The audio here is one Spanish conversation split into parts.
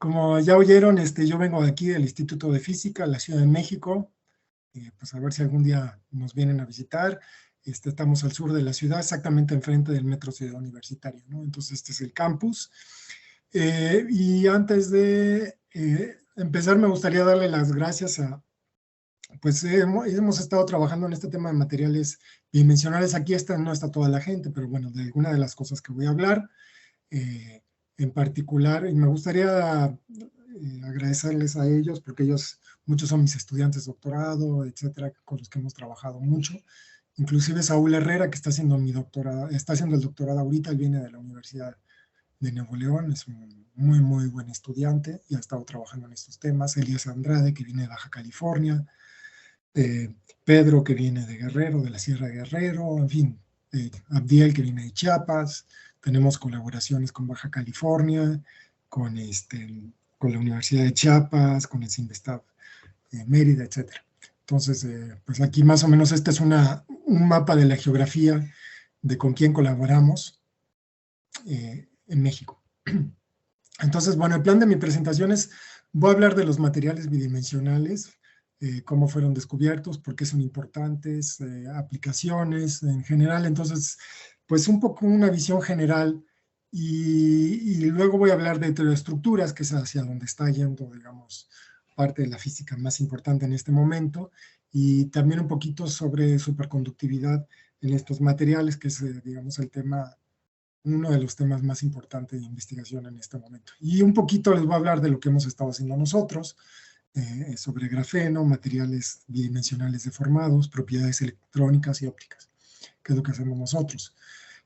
Como ya oyeron, yo vengo de aquí del Instituto de Física, la Ciudad de México. Pues a ver si algún día nos vienen a visitar. Estamos al sur de la ciudad, exactamente enfrente del Metro Ciudad Universitaria, ¿no? Entonces este es el campus. Y antes de empezar, me gustaría darle las gracias a, pues hemos estado trabajando en este tema de materiales bidimensionales. Aquí no está toda la gente, pero bueno, de alguna de las cosas que voy a hablar eh, en particular, y me gustaría agradecerles a ellos, porque ellos, muchos son mis estudiantes de doctorado, etcétera, con los que hemos trabajado mucho. Inclusive Saúl Herrera, que está haciendo mi doctorado, está haciendo el doctorado ahorita, él viene de la Universidad de Nuevo León, es un muy, muy buen estudiante y ha estado trabajando en estos temas. Elías Andrade, que viene de Baja California, Pedro, que viene de Guerrero, de la Sierra de Guerrero, en fin, Abdiel, que viene de Chiapas. Tenemos colaboraciones con Baja California, con, con la Universidad de Chiapas, con el CIMBESTAB Mérida, etcétera. Entonces, pues aquí más o menos este es un mapa de la geografía de con quién colaboramos en México. Entonces, bueno, el plan de mi presentación es, voy a hablar de los materiales bidimensionales, cómo fueron descubiertos, por qué son importantes, aplicaciones en general. Entonces, pues un poco una visión general y luego voy a hablar de heteroestructuras, que es hacia donde está yendo, digamos, parte de la física más importante en este momento, y también un poquito sobre superconductividad en estos materiales, que es, digamos, el tema, uno de los temas más importantes de investigación en este momento. Y un poquito les voy a hablar de lo que hemos estado haciendo nosotros, sobre grafeno, materiales bidimensionales deformados, propiedades electrónicas y ópticas, que es lo que hacemos nosotros.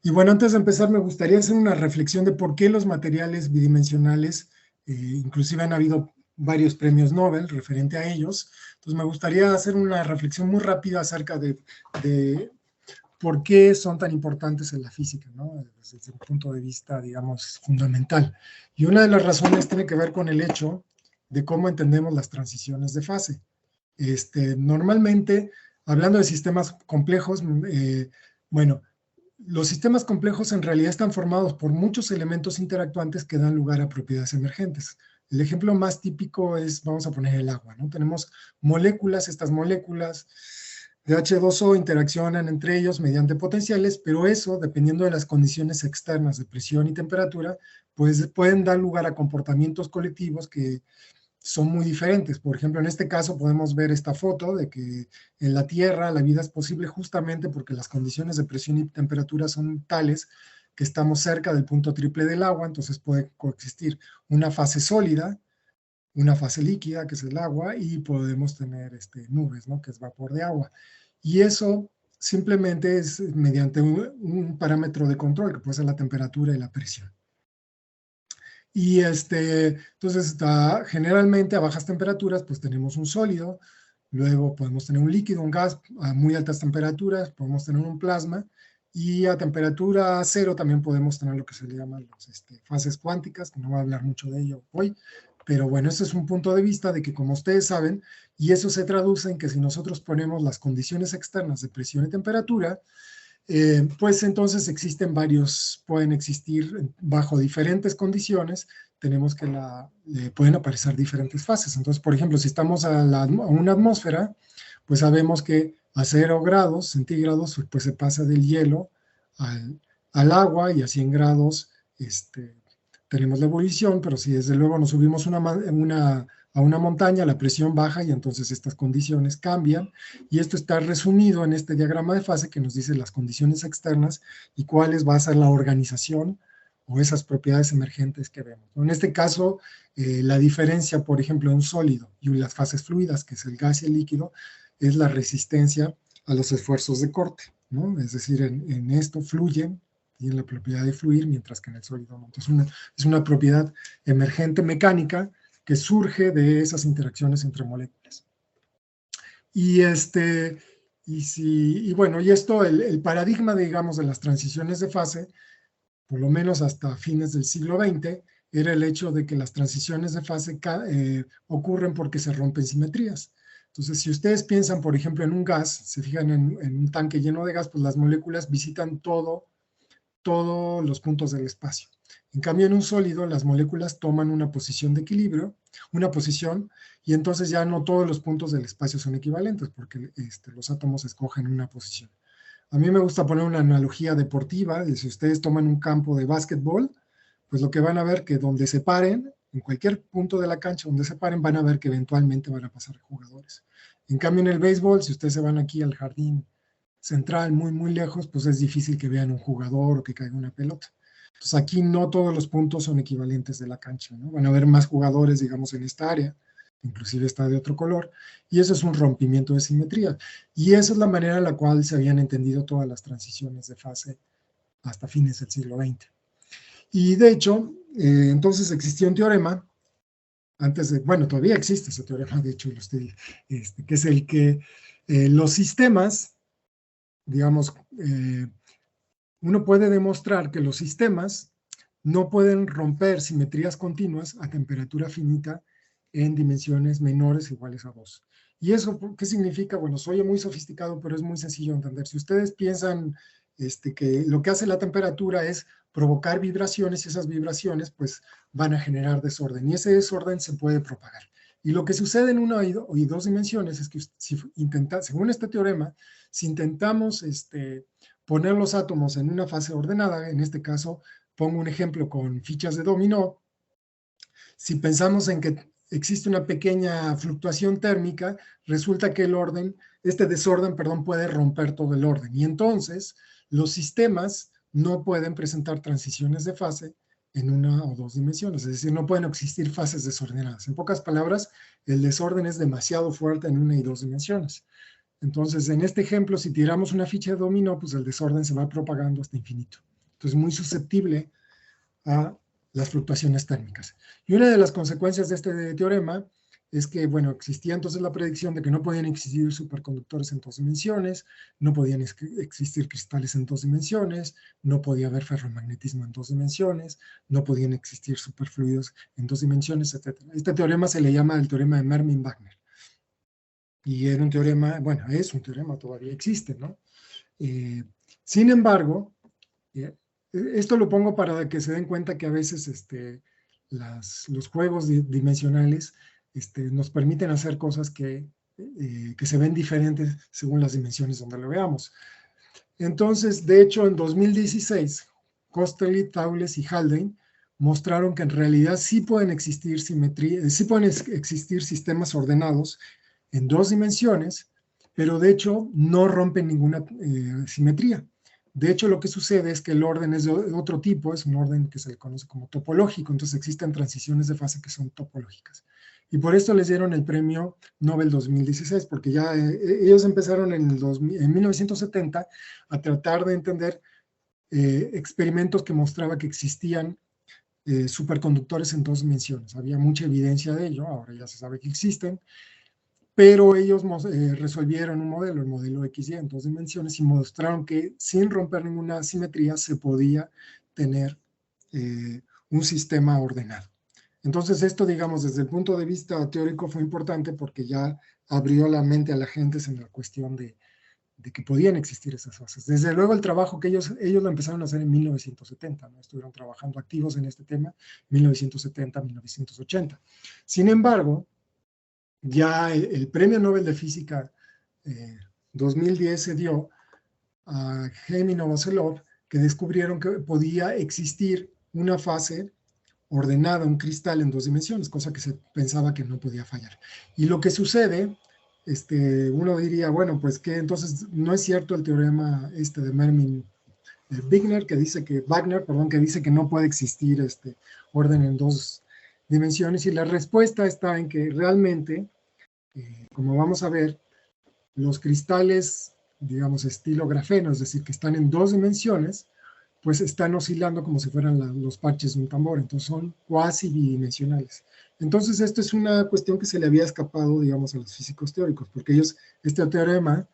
Y bueno, antes de empezar me gustaría hacer una reflexión de por qué los materiales bidimensionales, inclusive han habido varios premios Nobel referente a ellos. Entonces me gustaría hacer una reflexión muy rápida acerca de por qué son tan importantes en la física, ¿no? Desde un punto de vista, digamos, fundamental. Y una de las razones tiene que ver con el hecho de cómo entendemos las transiciones de fase. Normalmente, hablando de sistemas complejos, bueno, los sistemas complejos en realidad están formados por muchos elementos interactuantes que dan lugar a propiedades emergentes. El ejemplo más típico es, vamos a poner el agua, ¿no? Tenemos moléculas, estas moléculas de H2O interaccionan entre ellos mediante potenciales, pero eso, dependiendo de las condiciones externas de presión y temperatura, pues pueden dar lugar a comportamientos colectivos que son muy diferentes. Por ejemplo, en este caso podemos ver esta foto de que en la Tierra la vida es posible justamente porque las condiciones de presión y temperatura son tales que estamos cerca del punto triple del agua, entonces puede coexistir una fase sólida, una fase líquida, que es el agua, y podemos tener nubes, ¿no? Que es vapor de agua. Y eso simplemente es mediante un parámetro de control, que puede ser la temperatura y la presión. Y entonces, generalmente a bajas temperaturas, pues tenemos un sólido, luego podemos tener un líquido, un gas a muy altas temperaturas, podemos tener un plasma, y a temperatura cero también podemos tener lo que se le llaman fases cuánticas, que no voy a hablar mucho de ello hoy, pero bueno, ese es un punto de vista de que, como ustedes saben, y eso se traduce en que si nosotros ponemos las condiciones externas de presión y temperatura, pues entonces existen varios, pueden existir bajo diferentes condiciones, tenemos que pueden aparecer diferentes fases. Entonces, por ejemplo, si estamos a una atmósfera, pues sabemos que a 0 grados centígrados, pues se pasa del hielo al agua, y a 100 grados tenemos la ebullición, pero si desde luego nos subimos a una montaña, la presión baja y entonces estas condiciones cambian, y esto está resumido en este diagrama de fase que nos dice las condiciones externas y cuáles va a ser la organización o esas propiedades emergentes que vemos. En este caso, la diferencia, por ejemplo, en un sólido y las fases fluidas, que es el gas y el líquido, es la resistencia a los esfuerzos de corte, ¿no? Es decir, en esto fluyen, tienen la propiedad de fluir, mientras que en el sólido no. Entonces, es una propiedad emergente mecánica que surge de esas interacciones entre moléculas. Y bueno, y esto, el paradigma, digamos, de las transiciones de fase, por lo menos hasta fines del siglo XX, era el hecho de que las transiciones de fase ocurren porque se rompen simetrías. Entonces, si ustedes piensan, por ejemplo, en un gas, se fijan en un tanque lleno de gas, pues las moléculas visitan todos los puntos del espacio. En cambio, en un sólido, las moléculas toman una posición de equilibrio, una posición, y entonces ya no todos los puntos del espacio son equivalentes, porque los átomos escogen una posición. A mí me gusta poner una analogía deportiva, de si ustedes toman un campo de básquetbol, pues lo que van a ver que donde se paren, en cualquier punto de la cancha donde se paren, van a ver que eventualmente van a pasar jugadores. En cambio, en el béisbol, si ustedes se van aquí al jardín central, muy, muy lejos, pues es difícil que vean un jugador o que caiga una pelota. Entonces aquí no todos los puntos son equivalentes de la cancha, ¿no? Van a haber más jugadores, digamos, en esta área, inclusive está de otro color, y eso es un rompimiento de simetría. Y esa es la manera en la cual se habían entendido todas las transiciones de fase hasta fines del siglo XX. Y de hecho, entonces existía un teorema, antes de, bueno, todavía existe ese teorema, de hecho, que es el que los sistemas, digamos, uno puede demostrar que los sistemas no pueden romper simetrías continuas a temperatura finita en dimensiones menores o iguales a 2. ¿Y eso qué significa? Bueno, soy muy sofisticado, pero es muy sencillo de entender. Si ustedes piensan que lo que hace la temperatura es provocar vibraciones, y esas vibraciones pues van a generar desorden, y ese desorden se puede propagar. Y lo que sucede en una y dos dimensiones es que según este teorema, si intentamos poner los átomos en una fase ordenada, en este caso pongo un ejemplo con fichas de dominó, si pensamos en que existe una pequeña fluctuación térmica, resulta que este desorden, perdón, puede romper todo el orden. Y entonces los sistemas no pueden presentar transiciones de fase en una o dos dimensiones, es decir, no pueden existir fases desordenadas. En pocas palabras, el desorden es demasiado fuerte en una y dos dimensiones. Entonces, en este ejemplo, si tiramos una ficha de dominó, pues el desorden se va propagando hasta infinito. Entonces, muy susceptible a las fluctuaciones térmicas. Y una de las consecuencias de este teorema es que, bueno, existía entonces la predicción de que no podían existir superconductores en dos dimensiones, no podían existir cristales en dos dimensiones, no podía haber ferromagnetismo en dos dimensiones, no podían existir superfluidos en dos dimensiones, etc. Este teorema se le llama el teorema de Mermin-Wagner. Y era un teorema, bueno, es un teorema, todavía existe, ¿no? Sin embargo, esto lo pongo para que se den cuenta que a veces los juegos dimensionales nos permiten hacer cosas que se ven diferentes según las dimensiones donde lo veamos. Entonces, de hecho, en 2016, Kosterlitz, Thouless y Haldane mostraron que en realidad sí pueden existir sistemas ordenados en dos dimensiones, pero de hecho no rompen ninguna simetría. De hecho, lo que sucede es que el orden es de otro tipo, es un orden que se le conoce como topológico, entonces existen transiciones de fase que son topológicas. Y por esto les dieron el premio Nobel 2016, porque ya ellos empezaron en 1970 a tratar de entender experimentos que mostraban que existían superconductores en dos dimensiones. Había mucha evidencia de ello, ahora ya se sabe que existen, pero ellos resolvieron un modelo, el modelo XY en dos dimensiones, y mostraron que sin romper ninguna simetría se podía tener un sistema ordenado. Entonces esto, digamos, desde el punto de vista teórico fue importante porque ya abrió la mente a la gente en la cuestión de que podían existir esas fases. Desde luego el trabajo que ellos lo empezaron a hacer en 1970, ¿no? Estuvieron trabajando activos en este tema 1970, 1980. Sin embargo, ya el Premio Nobel de Física 2010 se dio a Hem y Novoselov, que descubrieron que podía existir una fase ordenada, un cristal en dos dimensiones, cosa que se pensaba que no podía fallar. Y lo que sucede, uno diría, bueno, pues que entonces no es cierto el teorema de Mermin-Wagner, que dice que no puede existir orden en dos dimensiones, y la respuesta está en que realmente, como vamos a ver, los cristales, digamos, estilo grafeno, es decir, que están en dos dimensiones, pues están oscilando como si fueran los parches de un tambor, entonces son cuasi bidimensionales. Entonces esto es una cuestión que se le había escapado, digamos, a los físicos teóricos, porque este teorema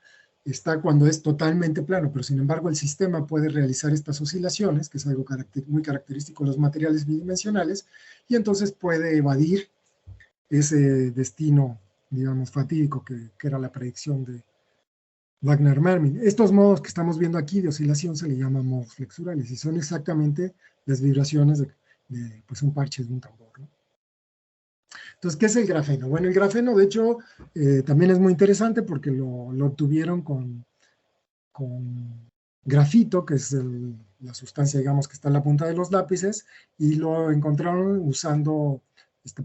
está cuando es totalmente plano, pero sin embargo el sistema puede realizar estas oscilaciones, que es algo muy característico de los materiales bidimensionales, y entonces puede evadir ese destino, digamos, fatídico que era la predicción de Wagner-Mermin. Estos modos que estamos viendo aquí de oscilación se le llaman modos flexurales y son exactamente las vibraciones de pues un parche de un tambor, ¿no? Entonces, ¿qué es el grafeno? Bueno, el grafeno, de hecho, también es muy interesante porque lo obtuvieron con grafito, que es la sustancia, digamos, que está en la punta de los lápices, y lo encontraron usando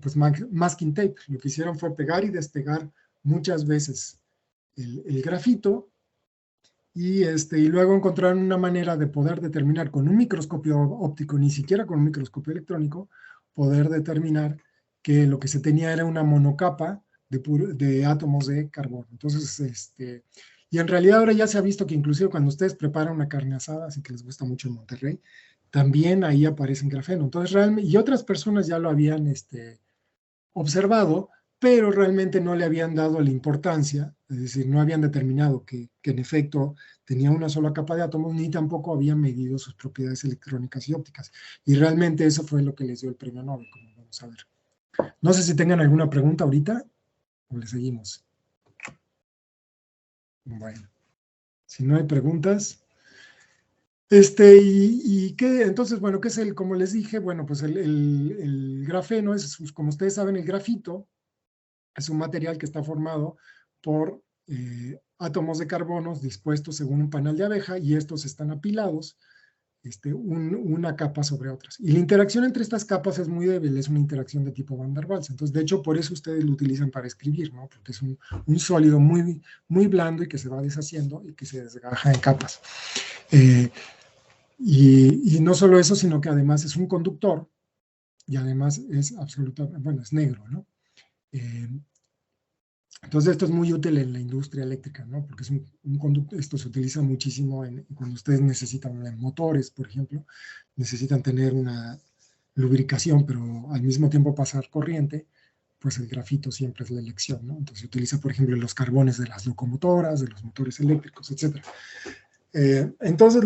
pues, masking tape. Lo que hicieron fue pegar y despegar muchas veces el grafito, y luego encontraron una manera de poder determinar con un microscopio óptico, ni siquiera con un microscopio electrónico, poder determinar que lo que se tenía era una monocapa de átomos de carbono. Entonces, y en realidad ahora ya se ha visto que inclusive cuando ustedes preparan una carne asada, así que les gusta mucho en Monterrey, también ahí aparece en grafeno. Entonces, realmente, y otras personas ya lo habían observado, pero realmente no le habían dado la importancia, es decir, no habían determinado que en efecto tenía una sola capa de átomos, ni tampoco habían medido sus propiedades electrónicas y ópticas. Y realmente eso fue lo que les dio el premio Nobel, como vamos a ver. No sé si tengan alguna pregunta ahorita o le seguimos. Bueno, si no hay preguntas. ¿Y qué? Entonces, bueno, ¿qué es como les dije? Bueno, pues el grafeno es, como ustedes saben, el grafito es un material que está formado por átomos de carbonos dispuestos según un panal de abeja, y estos están apilados una capa sobre otras. Y la interacción entre estas capas es muy débil, es una interacción de tipo Van der Waals. Entonces, de hecho, por eso ustedes lo utilizan para escribir, ¿no? Porque es un sólido muy, muy blando y que se va deshaciendo y que se desgaja en capas. Y no solo eso, sino que además es un conductor y además es absolutamente, bueno, es negro, ¿no? Entonces esto es muy útil en la industria eléctrica, ¿no? Porque es un conducto, esto se utiliza muchísimo cuando ustedes necesitan en motores, por ejemplo, necesitan tener una lubricación, pero al mismo tiempo pasar corriente, pues el grafito siempre es la elección, ¿no? Entonces se utiliza, por ejemplo, en los carbones de las locomotoras, de los motores eléctricos, etc. Entonces,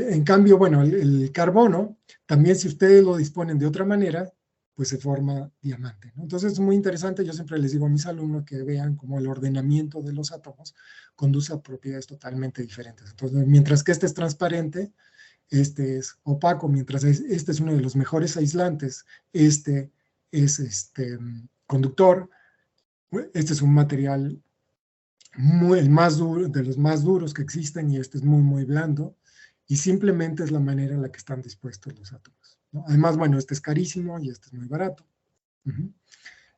en cambio, bueno, el carbono, también si ustedes lo disponen de otra manera, pues se forma diamante, ¿no? Entonces es muy interesante, yo siempre les digo a mis alumnos que vean cómo el ordenamiento de los átomos conduce a propiedades totalmente diferentes. Entonces, mientras que este es transparente, este es opaco, mientras este es uno de los mejores aislantes, este es conductor, este es un material el más duro, de los más duros que existen, y este es muy, muy blando, y simplemente es la manera en la que están dispuestos los átomos, ¿no? Además, bueno, este es carísimo y este es muy barato.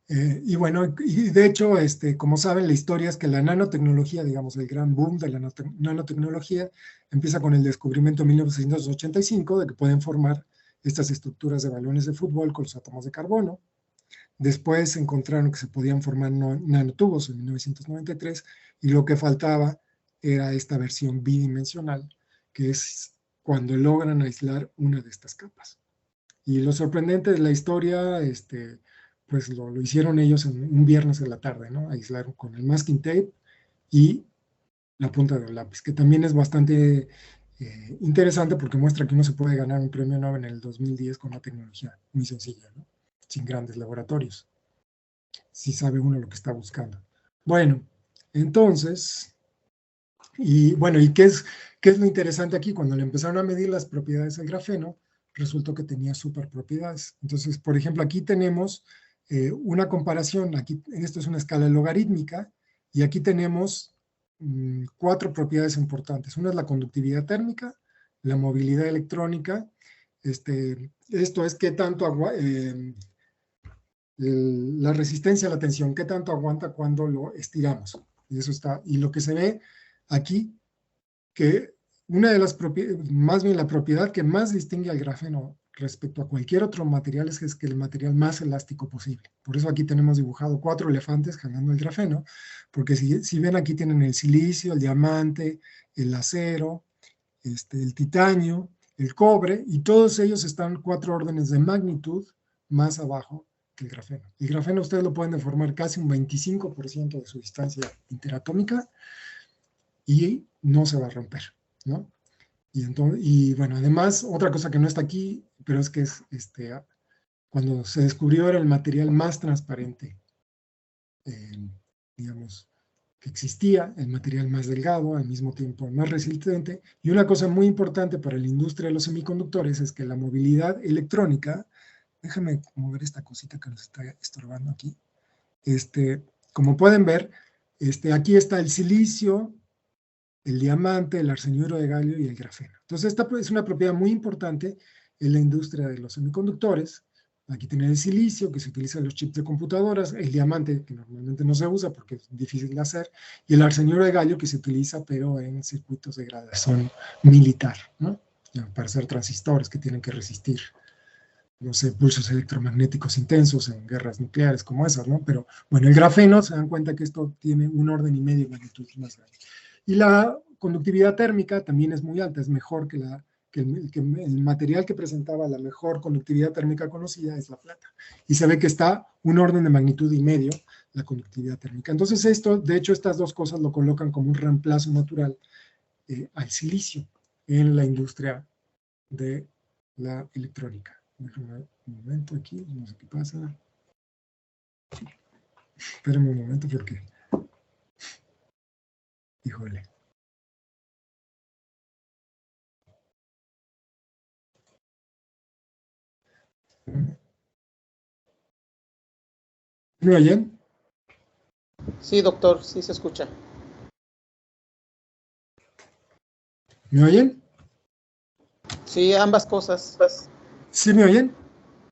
Y bueno, y de hecho, como saben, la historia es que la nanotecnología, digamos, el gran boom de la nanotecnología, empieza con el descubrimiento en 1985 de que pueden formar estas estructuras de balones de fútbol con los átomos de carbono. Después encontraron que se podían formar nanotubos en 1993, y lo que faltaba era esta versión bidimensional, que es cuando logran aislar una de estas capas. Y lo sorprendente de la historia, pues lo hicieron ellos en un viernes de la tarde, ¿no? Aislaron con el masking tape y la punta del lápiz, que también es bastante interesante porque muestra que uno se puede ganar un premio Nobel en el 2010 con una tecnología muy sencilla, ¿no? Sin grandes laboratorios, si sabe uno lo que está buscando. Bueno, entonces, y bueno, ¿y qué es lo interesante aquí? Cuando le empezaron a medir las propiedades del grafeno, resultó que tenía superpropiedades. Entonces, por ejemplo, aquí tenemos una comparación, aquí esto es una escala logarítmica, y aquí tenemos 4 propiedades importantes. Una es la conductividad térmica, la movilidad electrónica, esto es qué tanto la resistencia a la tensión, qué tanto aguanta cuando lo estiramos. Y eso está, y lo que se ve aquí, que una de las propiedades, más bien la propiedad que más distingue al grafeno respecto a cualquier otro material es que es el material más elástico posible. Por eso aquí tenemos dibujado 4 elefantes jalando el grafeno, porque si ven aquí tienen el silicio, el diamante, el acero, el titanio, el cobre, y todos ellos están 4 órdenes de magnitud más abajo que el grafeno. El grafeno ustedes lo pueden deformar casi un 25% de su distancia interatómica y no se va a romper, ¿no? Y bueno, además, otra cosa que no está aquí, pero es que es cuando se descubrió era el material más transparente, digamos, que existía, el material más delgado, al mismo tiempo más resistente. Y una cosa muy importante para la industria de los semiconductores es que la movilidad electrónica, déjame mover esta cosita que nos está estorbando aquí. Como pueden ver, aquí está el silicio, el diamante, el arseniuro de galio y el grafeno. Entonces, esta es una propiedad muy importante en la industria de los semiconductores. Aquí tiene el silicio, que se utiliza en los chips de computadoras, el diamante, que normalmente no se usa porque es difícil de hacer, y el arseniuro de galio, que se utiliza, pero en circuitos de gradación militar, ¿no? Para hacer transistores que tienen que resistir, no sé, pulsos electromagnéticos intensos en guerras nucleares como esas, ¿no? Pero, bueno, el grafeno, se dan cuenta que esto tiene un orden y medio de magnitud más grande. Y la conductividad térmica también es muy alta, es mejor que el material que presentaba la mejor conductividad térmica conocida es la plata. Y se ve que está un orden de magnitud y medio la conductividad térmica. Entonces de hecho, estas dos cosas lo colocan como un reemplazo natural al silicio en la industria de la electrónica. Déjame un momento aquí, no sé qué pasa. Espérenme un momento porque... Híjole. ¿Me oyen? Sí, doctor, sí se escucha. ¿Me oyen? Sí, ambas cosas. ¿Sí me oyen?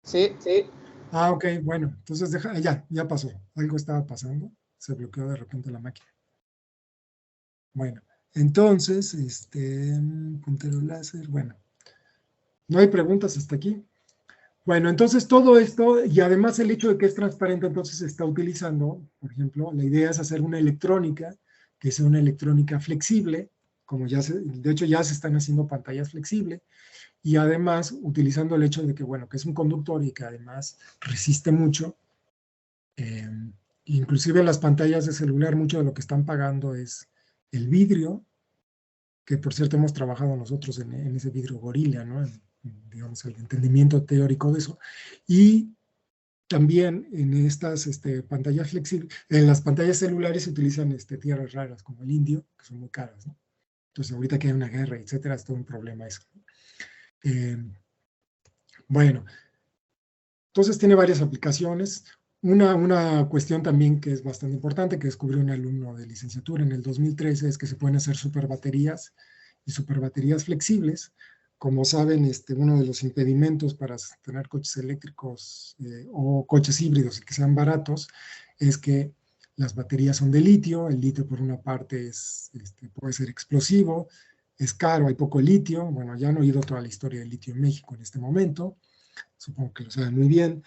Sí, sí. Ah, ok, bueno, entonces ya pasó. Algo estaba pasando, se bloqueó de repente la máquina. Bueno, entonces, puntero láser, bueno, no hay preguntas hasta aquí. Bueno, entonces todo esto, y además el hecho de que es transparente, entonces se está utilizando, por ejemplo, la idea es hacer una electrónica, que sea una electrónica flexible, como de hecho ya se están haciendo pantallas flexibles, y además utilizando el hecho de que, bueno, que es un conductor y que además resiste mucho. Inclusive las pantallas de celular, mucho de lo que están pagando es el vidrio, que por cierto hemos trabajado nosotros en ese vidrio gorila, ¿no? Digamos, el entendimiento teórico de eso. Y también en estas pantallas flexibles, en las pantallas celulares se utilizan tierras raras como el indio, que son muy caras, ¿no? Entonces ahorita que hay una guerra, etcétera, es todo un problema eso. Eh, bueno, entonces tiene varias aplicaciones. Una cuestión también que es bastante importante, que descubrió un alumno de licenciatura en el 2013, es que se pueden hacer superbaterías y superbaterías flexibles. Como saben, uno de los impedimentos para tener coches eléctricos o coches híbridos y que sean baratos es que las baterías son de litio. El litio, por una parte, puede ser explosivo, es caro, hay poco litio. Bueno, ya han oído toda la historia del litio en México en este momento. Supongo que lo saben muy bien.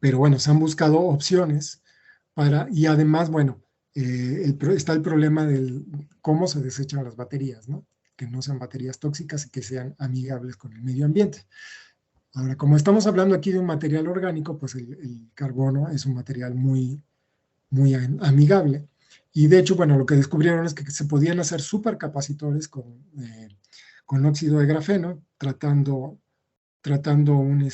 Pero bueno, se han buscado opciones y además, bueno, está el problema del cómo se desechan las baterías, ¿no? Que no sean baterías tóxicas y que sean amigables con el medio ambiente. Ahora, como estamos hablando aquí de un material orgánico, pues el carbono es un material muy, muy amigable. Y de hecho, bueno, lo que descubrieron es que se podían hacer supercapacitores con óxido de grafeno, tratando un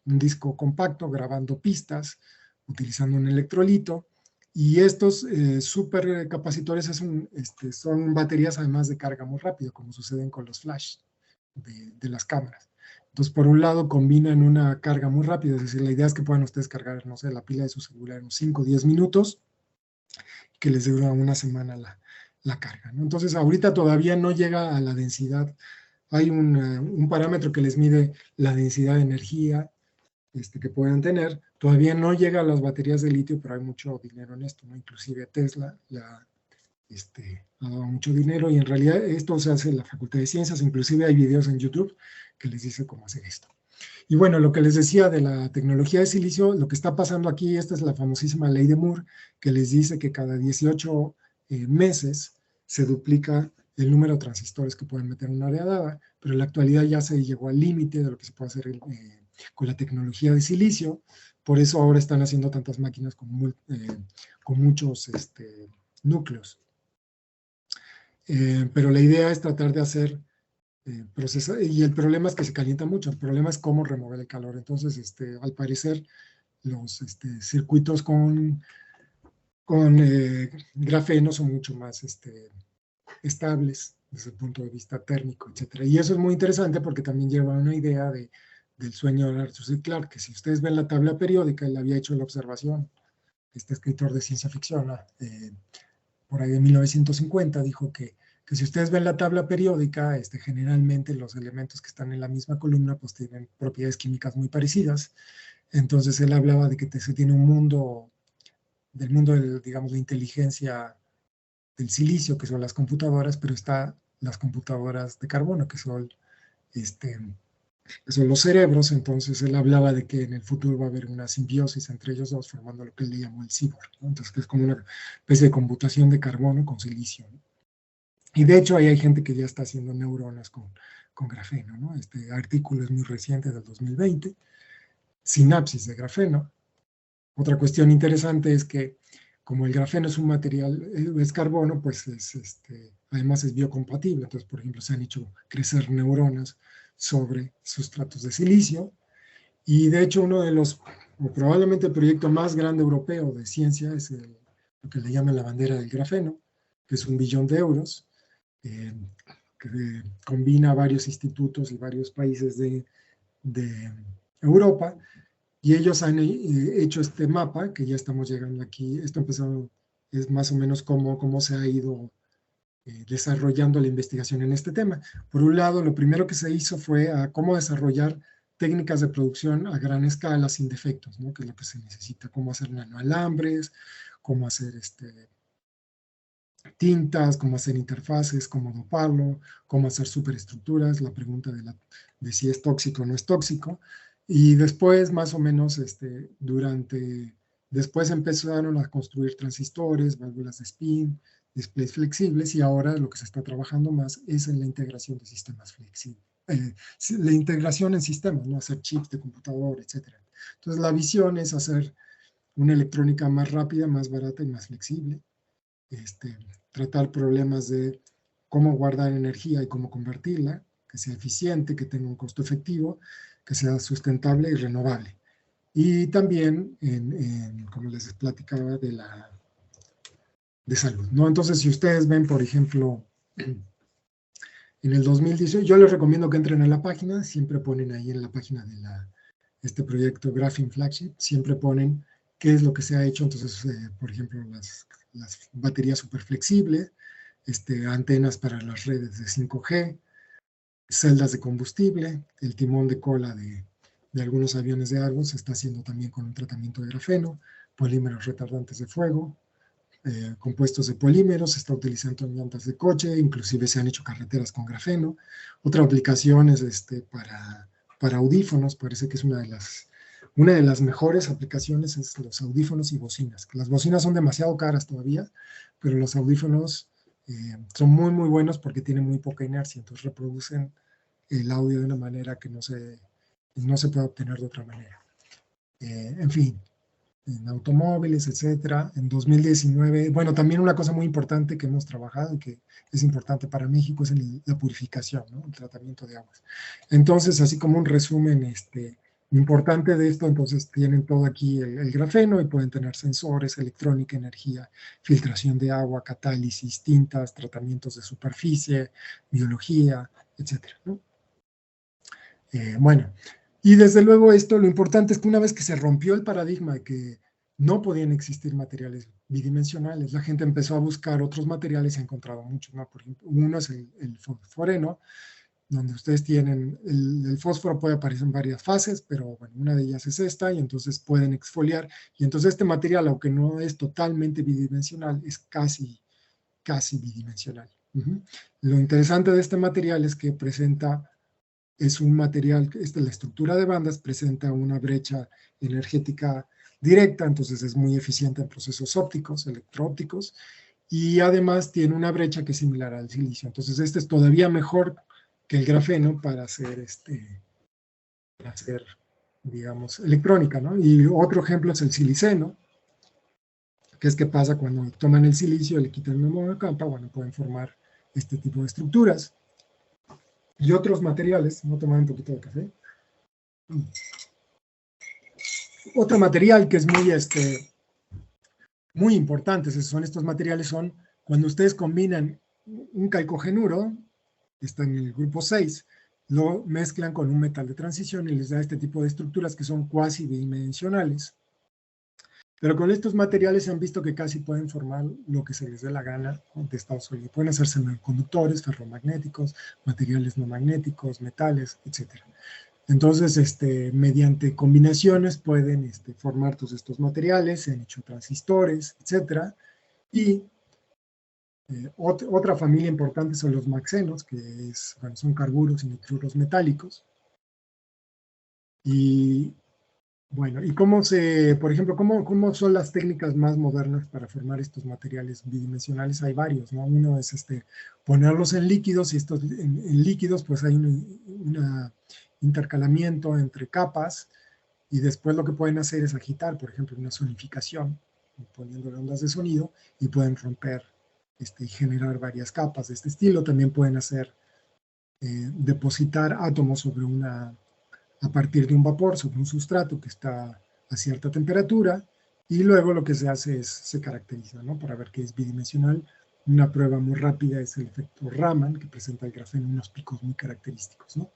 disco compacto, grabando pistas, utilizando un electrolito. Y estos supercapacitores son baterías además de carga muy rápido, como suceden con los flash de las cámaras. Entonces, por un lado, combinan una carga muy rápida, es decir, la idea es que puedan ustedes cargar, no sé, la pila de su celular en 5 o 10 minutos, que les dura una semana la carga, ¿no? Entonces, ahorita todavía no llega a la densidad. Hay un parámetro que les mide la densidad de energía que puedan tener. Todavía no llega a las baterías de litio, pero hay mucho dinero en esto, ¿no? Inclusive Tesla ha dado mucho dinero y en realidad esto se hace en la Facultad de Ciencias. Inclusive hay videos en YouTube que les dice cómo hacer esto. Y bueno, lo que les decía de la tecnología de silicio, lo que está pasando aquí, esta es la famosísima ley de Moore, que les dice que cada 18 meses se duplica el número de transistores que pueden meter en un área dada, pero en la actualidad ya se llegó al límite de lo que se puede hacer con la tecnología de silicio. Por eso ahora están haciendo tantas máquinas con muchos núcleos. Pero la idea es tratar de hacer y el problema es que se calienta mucho. El problema es cómo remover el calor. Entonces, al parecer, los circuitos con grafeno son mucho más estables desde el punto de vista térmico, etc. Y eso es muy interesante porque también lleva una idea del sueño de Arthur C. Clarke, que si ustedes ven la tabla periódica, él había hecho la observación, este escritor de ciencia ficción, por ahí en 1950, dijo que si ustedes ven la tabla periódica, generalmente los elementos que están en la misma columna pues tienen propiedades químicas muy parecidas. Entonces él hablaba de que se tiene un mundo, del mundo de, digamos, la inteligencia del silicio, que son las computadoras, pero está las computadoras de carbono, que son, que son los cerebros. Entonces él hablaba de que en el futuro va a haber una simbiosis entre ellos dos, formando lo que él le llamó el cyborg, ¿no? Entonces que es como una especie de computación de carbono con silicio, ¿no? Y de hecho ahí hay gente que ya está haciendo neuronas con grafeno, ¿no? Este artículo es muy reciente, del 2020, sinapsis de grafeno. Otra cuestión interesante es que como el grafeno es un material, es carbono, pues además es biocompatible. Entonces, por ejemplo, se han hecho crecer neuronas sobre sustratos de silicio. Y de hecho uno de los, o probablemente el proyecto más grande europeo de ciencia es lo que le llaman la bandera del grafeno, que es 1 billón de euros, que combina varios institutos y varios países de Europa, y ellos han hecho este mapa, que ya estamos llegando aquí. Esto empezó, es más o menos cómo se ha ido desarrollando la investigación en este tema. Por un lado, lo primero que se hizo fue cómo desarrollar técnicas de producción a gran escala sin defectos, ¿no? Que es lo que se necesita, cómo hacer nanoalambres, cómo hacer tintas, cómo hacer interfaces, cómo doparlo, cómo hacer superestructuras, la pregunta de si es tóxico o no es tóxico. Y después, más o menos, después empezaron a construir transistores, válvulas de spin, displays flexibles, y ahora lo que se está trabajando más es en la integración de sistemas flexibles. La integración en sistemas, no hacer chips de computador, etc. Entonces, la visión es hacer una electrónica más rápida, más barata y más flexible. Tratar problemas de cómo guardar energía y cómo convertirla, que sea eficiente, que tenga un costo efectivo, que sea sustentable y renovable. Y también, como les platicaba, de salud, ¿no? Entonces, si ustedes ven, por ejemplo, en el 2018, yo les recomiendo que entren a la página, siempre ponen ahí en la página de este proyecto Graphene Flagship, siempre ponen qué es lo que se ha hecho. Entonces, por ejemplo, las baterías súper flexibles, antenas para las redes de 5G, celdas de combustible, el timón de cola de algunos aviones de Airbus se está haciendo también con un tratamiento de grafeno, polímeros retardantes de fuego, compuestos de polímeros, se está utilizando en llantas de coche, inclusive se han hecho carreteras con grafeno. Otra aplicación es para audífonos, parece que es una de las mejores aplicaciones, es los audífonos y bocinas. Las bocinas son demasiado caras todavía, pero los audífonos son muy, muy buenos porque tienen muy poca inercia, entonces reproducen el audio de una manera que no se puede obtener de otra manera. En fin, en automóviles, etcétera. En 2019, bueno, también una cosa muy importante que hemos trabajado y que es importante para México es la purificación, ¿no? El tratamiento de aguas. Entonces, así como un resumen importante de esto, entonces tienen todo aquí el grafeno y pueden tener sensores, electrónica, energía, filtración de agua, catálisis, tintas, tratamientos de superficie, biología, etcétera, ¿no? Bueno, y desde luego esto, lo importante es que una vez que se rompió el paradigma de que no podían existir materiales bidimensionales, la gente empezó a buscar otros materiales y ha encontrado muchos, ¿no? Por ejemplo, uno es el fosforeno, donde ustedes tienen, el fósforo puede aparecer en varias fases, pero bueno, una de ellas es esta, y entonces pueden exfoliar, y entonces este material, aunque no es totalmente bidimensional, es casi bidimensional. Lo interesante de este material es que es un material, la estructura de bandas presenta una brecha energética directa, entonces es muy eficiente en procesos ópticos, electroópticos, y además tiene una brecha que es similar al silicio. Entonces este es todavía mejor que el grafeno para hacer, digamos, electrónica, ¿no? Y otro ejemplo es el siliceno, que es que pasa cuando toman el silicio, le quitan el membrana de campa, bueno, pueden formar este tipo de estructuras. Y otros materiales, voy a tomar un poquito de café. Otro material que es muy, muy importantes, son estos materiales, son cuando ustedes combinan un calcogenuro, que está en el grupo 6, lo mezclan con un metal de transición y les da este tipo de estructuras que son cuasi bidimensionales. Pero con estos materiales se han visto que casi pueden formar lo que se les dé la gana de estado sólido. Pueden hacer semiconductores, ferromagnéticos, materiales no magnéticos, metales, etc. Entonces, mediante combinaciones pueden formar todos estos materiales, se han hecho transistores, etc. Y otra familia importante son los maxenos, que son carburos y nitriuros metálicos. Y bueno, y por ejemplo, cómo son las técnicas más modernas para formar estos materiales bidimensionales? Hay varios, ¿no? Uno es ponerlos en líquidos, y estos en líquidos pues hay un intercalamiento entre capas, y después lo que pueden hacer es agitar, por ejemplo, una sonificación, poniéndole ondas de sonido, y pueden romper y generar varias capas de este estilo. También pueden hacer depositar átomos sobre a partir de un vapor, sobre un sustrato que está a cierta temperatura, y luego lo que se hace es, se caracteriza, ¿no? Para ver que es bidimensional. Una prueba muy rápida es el efecto Raman, que presenta el grafeno unos picos muy característicos, ¿no?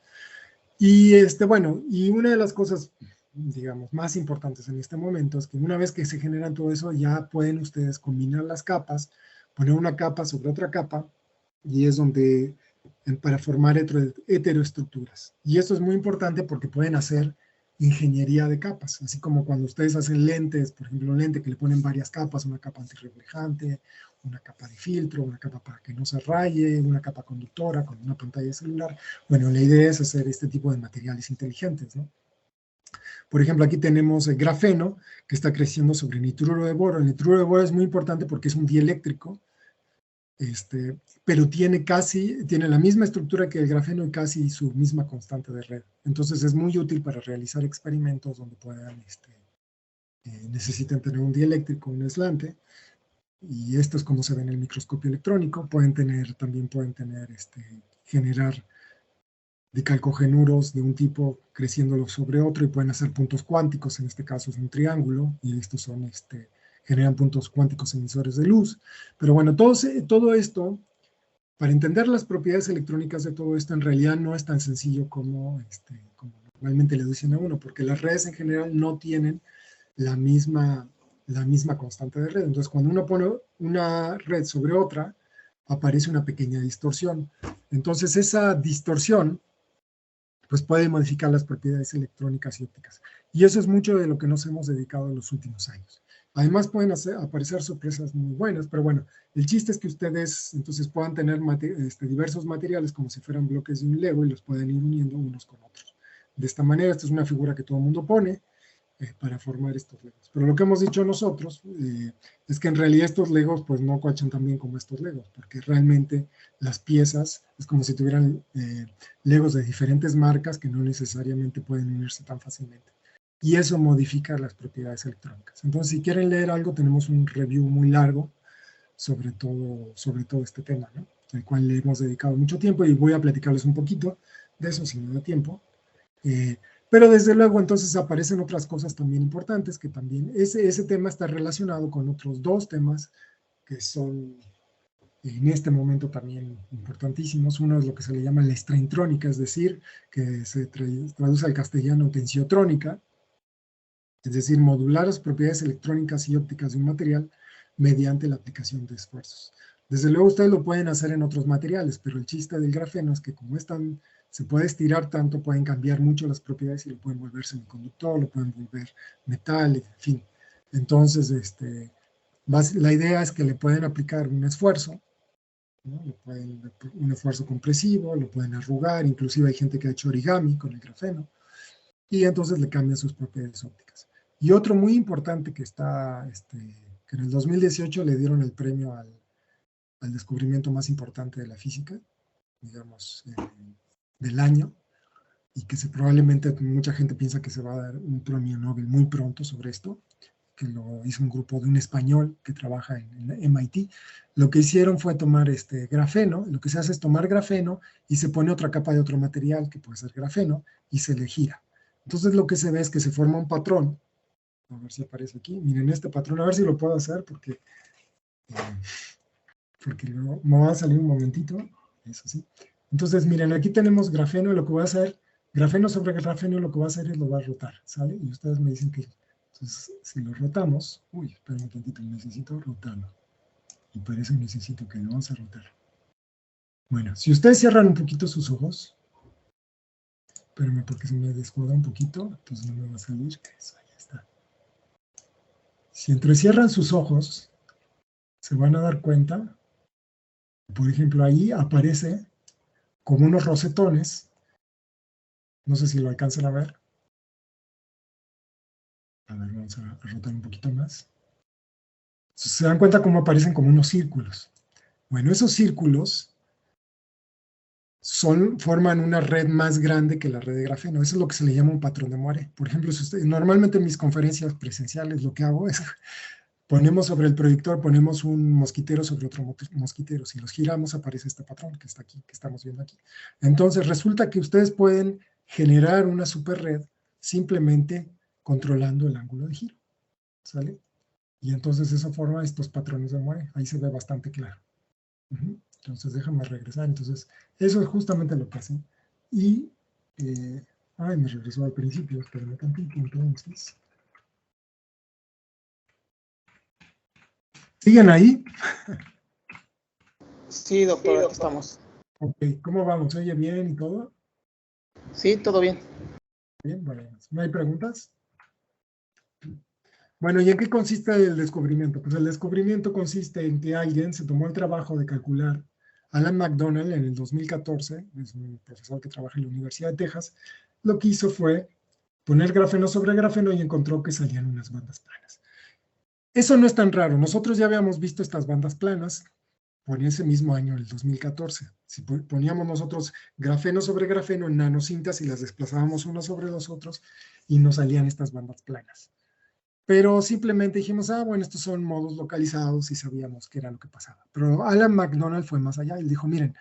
Y bueno, y una de las cosas, digamos, más importantes en este momento es que una vez que se generan todo eso, ya pueden ustedes combinar las capas, poner una capa sobre otra capa, y es donde para formar heteroestructuras. Y esto es muy importante porque pueden hacer ingeniería de capas, así como cuando ustedes hacen lentes, por ejemplo, un lente que le ponen varias capas, una capa antirreflejante, una capa de filtro, una capa para que no se raye, una capa conductora con una pantalla celular. Bueno, la idea es hacer este tipo de materiales inteligentes, ¿no? Por ejemplo, aquí tenemos el grafeno, que está creciendo sobre nitruro de boro. El nitruro de boro es muy importante porque es un dieléctrico, pero tiene la misma estructura que el grafeno y casi su misma constante de red. Entonces es muy útil para realizar experimentos donde necesiten tener un dieléctrico, un aislante, y esto es como se ve en el microscopio electrónico. También pueden tener, generar dicalcogenuros de un tipo creciéndolo sobre otro, y pueden hacer puntos cuánticos. En este caso es un triángulo, y estos son, generan puntos cuánticos emisores de luz. Pero bueno, todo esto, para entender las propiedades electrónicas de todo esto, en realidad no es tan sencillo como normalmente le dicen a uno, porque las redes en general no tienen la misma constante de red. Entonces, cuando uno pone una red sobre otra, aparece una pequeña distorsión. Entonces, esa distorsión pues puede modificar las propiedades electrónicas y ópticas. Y eso es mucho de lo que nos hemos dedicado en los últimos años. Además pueden aparecer sorpresas muy buenas, pero bueno, el chiste es que ustedes entonces puedan tener diversos materiales como si fueran bloques de un Lego, y los pueden ir uniendo unos con otros. De esta manera, esta es una figura que todo el mundo pone para formar estos Legos. Pero lo que hemos dicho nosotros es que en realidad estos Legos pues no cuachan tan bien como estos Legos, porque realmente las piezas es como si tuvieran Legos de diferentes marcas que no necesariamente pueden unirse tan fácilmente. Y eso modifica las propiedades electrónicas. Entonces, si quieren leer algo, tenemos un review muy largo sobre todo este tema, ¿no? Al cual le hemos dedicado mucho tiempo, y voy a platicarles un poquito de eso si me da tiempo. Pero desde luego entonces aparecen otras cosas también importantes, que también ese tema está relacionado con otros dos temas que son en este momento también importantísimos. Uno es lo que se le llama la estraintrónica, es decir, que se traduce al castellano tensiotrónica, es decir, modular las propiedades electrónicas y ópticas de un material mediante la aplicación de esfuerzos. Desde luego ustedes lo pueden hacer en otros materiales, pero el chiste del grafeno es que como se puede estirar tanto, pueden cambiar mucho las propiedades y lo pueden volver semiconductor, lo pueden volver metal, en fin. Entonces, la idea es que le pueden aplicar un esfuerzo, ¿no? Un esfuerzo compresivo, lo pueden arrugar, inclusive hay gente que ha hecho origami con el grafeno, y entonces le cambian sus propiedades ópticas. Y otro muy importante que que en el 2018 le dieron el premio al descubrimiento más importante de la física, digamos, del año, y que probablemente mucha gente piensa que se va a dar un premio Nobel muy pronto sobre esto, que lo hizo un grupo de un español que trabaja en MIT. Lo que hicieron fue tomar grafeno, lo que se hace es tomar grafeno y se pone otra capa de otro material, que puede ser grafeno, y se le gira. Entonces lo que se ve es que se forma un patrón A ver si aparece aquí. Miren este patrón, a ver si lo puedo hacer porque luego me va a salir un momentito. Eso sí. Entonces, miren, aquí tenemos grafeno y lo que voy a hacer, grafeno sobre grafeno, lo que voy a hacer es lo voy a rotar, ¿sale? Y ustedes me dicen que, entonces, si lo rotamos, uy, esperen un tantito, necesito rotarlo. Y para eso necesito que lo vamos a rotar. Bueno, si ustedes cierran un poquito sus ojos, espérenme porque se me descuadra un poquito, entonces no me va a salir. Eso, ya está. Si entrecierran sus ojos, se van a dar cuenta, por ejemplo, ahí aparece como unos rosetones. No sé si lo alcanzan a ver. A ver, vamos a rotar un poquito más. Se dan cuenta cómo aparecen como unos círculos. Bueno, esos círculos forman una red más grande que la red de grafeno. Eso es lo que se le llama un patrón de Moiré. Por ejemplo, normalmente en mis conferencias presenciales lo que hago es ponemos sobre el proyector, ponemos un mosquitero sobre otro mosquitero. Si los giramos, aparece este patrón que está aquí, que estamos viendo aquí. Entonces, resulta que ustedes pueden generar una superred simplemente controlando el ángulo de giro. ¿Sale? Y entonces eso forma estos patrones de Moiré. Ahí se ve bastante claro. Entonces, déjame regresar. Entonces, eso es justamente lo que hace. Y, me regresó al principio. Espérame tantito, entonces. ¿Siguen ahí? Sí, doctor, aquí estamos. Ok, ¿cómo vamos? ¿Se oye bien y todo? Sí, todo bien. Bien, bueno, ¿no hay preguntas? Bueno, ¿y en qué consiste el descubrimiento? Pues el descubrimiento consiste en que alguien se tomó el trabajo de calcular. Alan McDonald en el 2014, es un profesor que trabaja en la Universidad de Texas, lo que hizo fue poner grafeno sobre grafeno y encontró que salían unas bandas planas. Eso no es tan raro. Nosotros ya habíamos visto estas bandas planas por ese mismo año, el 2014. Si poníamos nosotros grafeno sobre grafeno en nanocintas y las desplazábamos unos sobre los otros y nos salían estas bandas planas. Pero simplemente dijimos, bueno, estos son modos localizados y sabíamos qué era lo que pasaba. Pero Alan McDonald fue más allá. Él dijo, miren,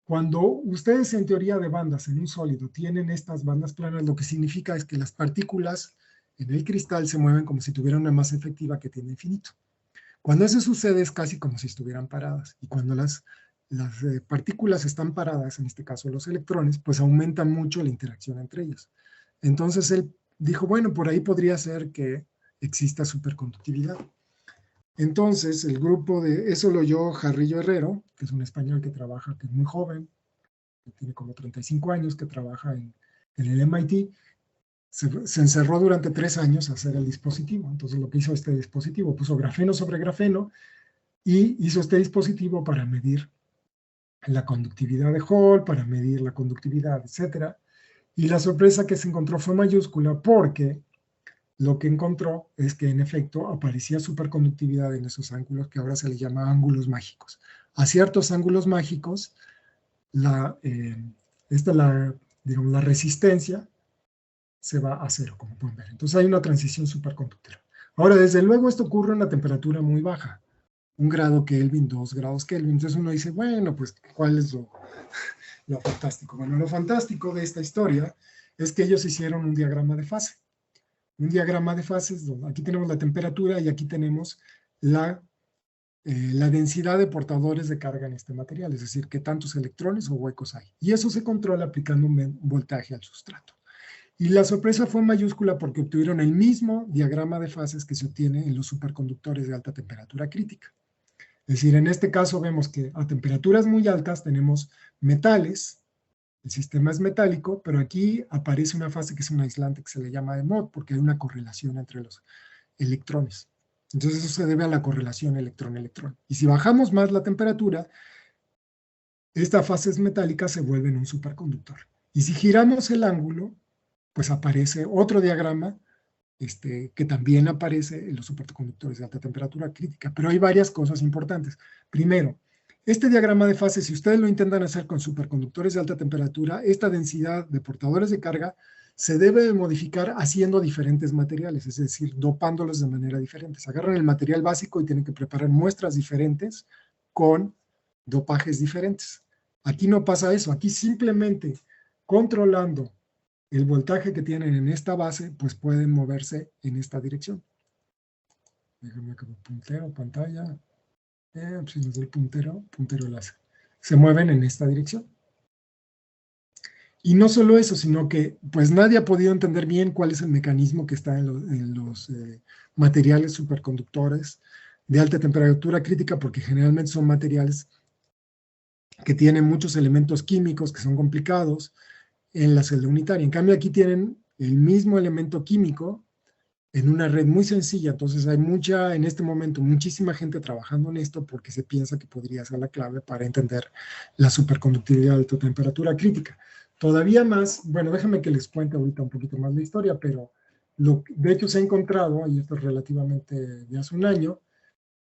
cuando ustedes en teoría de bandas en un sólido tienen estas bandas planas, lo que significa es que las partículas en el cristal se mueven como si tuvieran una masa efectiva que tiene infinito. Cuando eso sucede es casi como si estuvieran paradas. Y cuando las partículas están paradas, en este caso los electrones, pues aumenta mucho la interacción entre ellos. Entonces él dijo, bueno, por ahí podría ser que exista superconductividad. Entonces el grupo eso lo oyó Jarrillo Herrero, que es un español que trabaja, que es muy joven, que tiene como 35 años, que trabaja en el MIT. Se encerró durante 3 años a hacer el dispositivo. Entonces lo que hizo este dispositivo, puso grafeno sobre grafeno y hizo este dispositivo para medir la conductividad de Hall, para medir la conductividad, etc. Y la sorpresa que se encontró fue mayúscula porque lo que encontró es que en efecto aparecía superconductividad en esos ángulos que ahora se le llama ángulos mágicos. A ciertos ángulos mágicos, digamos, la resistencia se va a cero, como pueden ver. Entonces hay una transición superconductora. Ahora, desde luego, esto ocurre a una temperatura muy baja, 1 grado Kelvin, 2 grados Kelvin. Entonces uno dice, bueno, pues, ¿cuál es lo fantástico? Bueno, lo fantástico de esta historia es que ellos hicieron un diagrama de fase. Un diagrama de fases, donde aquí tenemos la temperatura y aquí tenemos la densidad de portadores de carga en este material, es decir, qué tantos electrones o huecos hay. Y eso se controla aplicando un voltaje al sustrato. Y la sorpresa fue mayúscula porque obtuvieron el mismo diagrama de fases que se obtiene en los superconductores de alta temperatura crítica. Es decir, en este caso vemos que a temperaturas muy altas tenemos metales, el sistema es metálico, pero aquí aparece una fase que es un aislante que se le llama de Mott porque hay una correlación entre los electrones. Entonces eso se debe a la correlación electrón-electrón. Y si bajamos más la temperatura, esta fase metálica se vuelve en un superconductor. Y si giramos el ángulo, pues aparece otro diagrama que también aparece en los superconductores de alta temperatura crítica. Pero hay varias cosas importantes. Primero, este diagrama de fase, si ustedes lo intentan hacer con superconductores de alta temperatura, esta densidad de portadores de carga se debe de modificar haciendo diferentes materiales, es decir, dopándolos de manera diferente. Se agarran el material básico y tienen que preparar muestras diferentes con dopajes diferentes. Aquí no pasa eso, aquí simplemente controlando el voltaje que tienen en esta base, pues pueden moverse en esta dirección. Déjame que puntero, pantalla. Pues si les doy puntero láser. Se mueven en esta dirección. Y no solo eso, sino que pues nadie ha podido entender bien cuál es el mecanismo que está en los materiales superconductores de alta temperatura crítica, porque generalmente son materiales que tienen muchos elementos químicos que son complicados en la celda unitaria. En cambio, aquí tienen el mismo elemento químico en una red muy sencilla. Entonces hay en este momento, muchísima gente trabajando en esto porque se piensa que podría ser la clave para entender la superconductividad de alta temperatura crítica. Todavía más, bueno, déjame que les cuente ahorita un poquito más la historia, pero de hecho se ha encontrado, y esto es relativamente de hace un año,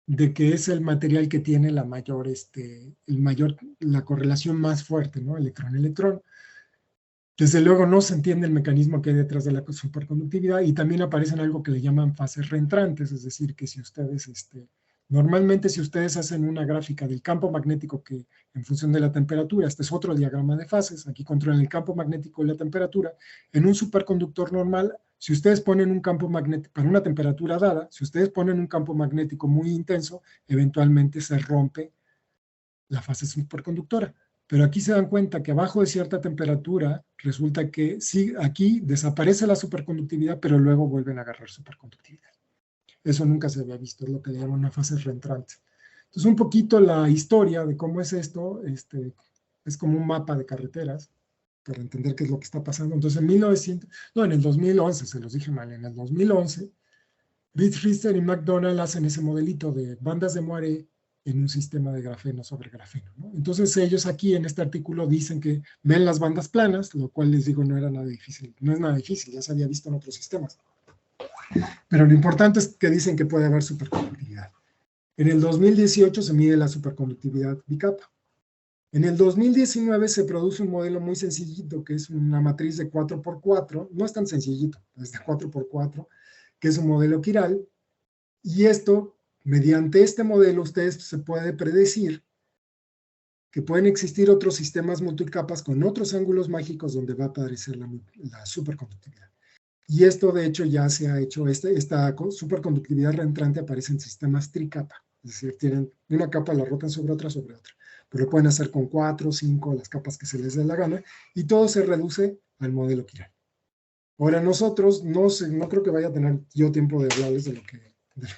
de que es el material que tiene la correlación más fuerte, ¿no? Electrón-electrón. Desde luego no se entiende el mecanismo que hay detrás de la superconductividad y también aparecen algo que le llaman fases reentrantes, es decir, que si ustedes, normalmente si ustedes hacen una gráfica del campo magnético que en función de la temperatura, este es otro diagrama de fases, aquí controlan el campo magnético y la temperatura, en un superconductor normal, si ustedes ponen un campo magnético para una temperatura dada, si ustedes ponen un campo magnético muy intenso, eventualmente se rompe la fase superconductora. Pero aquí se dan cuenta que abajo de cierta temperatura resulta que sí, aquí desaparece la superconductividad, pero luego vuelven a agarrar superconductividad. Eso nunca se había visto, es lo que le llaman una fase reentrante. Entonces, un poquito la historia de cómo es esto, es como un mapa de carreteras para entender qué es lo que está pasando. Entonces, en el 2011, se los dije mal, en el 2011, Richter y McDonald hacen ese modelito de bandas de moiré en un sistema de grafeno sobre grafeno, ¿no? Entonces ellos aquí en este artículo dicen que ven las bandas planas, lo cual les digo no era nada difícil, no es nada difícil, ya se había visto en otros sistemas. Pero lo importante es que dicen que puede haber superconductividad. En el 2018 se mide la superconductividad bicapa. En el 2019 se produce un modelo muy sencillito, que es una matriz de 4x4, no es tan sencillito, es de 4x4, que es un modelo quiral, y esto, mediante este modelo, ustedes se puede predecir que pueden existir otros sistemas multicapas con otros ángulos mágicos donde va a aparecer la superconductividad. Y esto, de hecho, ya se ha hecho, esta superconductividad reentrante aparece en sistemas tricapa, es decir, tienen una capa, la rotan sobre otra, pero lo pueden hacer con 4, 5, las capas que se les dé la gana, y todo se reduce al modelo quiral. Ahora, nosotros, no creo que vaya a tener yo tiempo de hablarles de lo que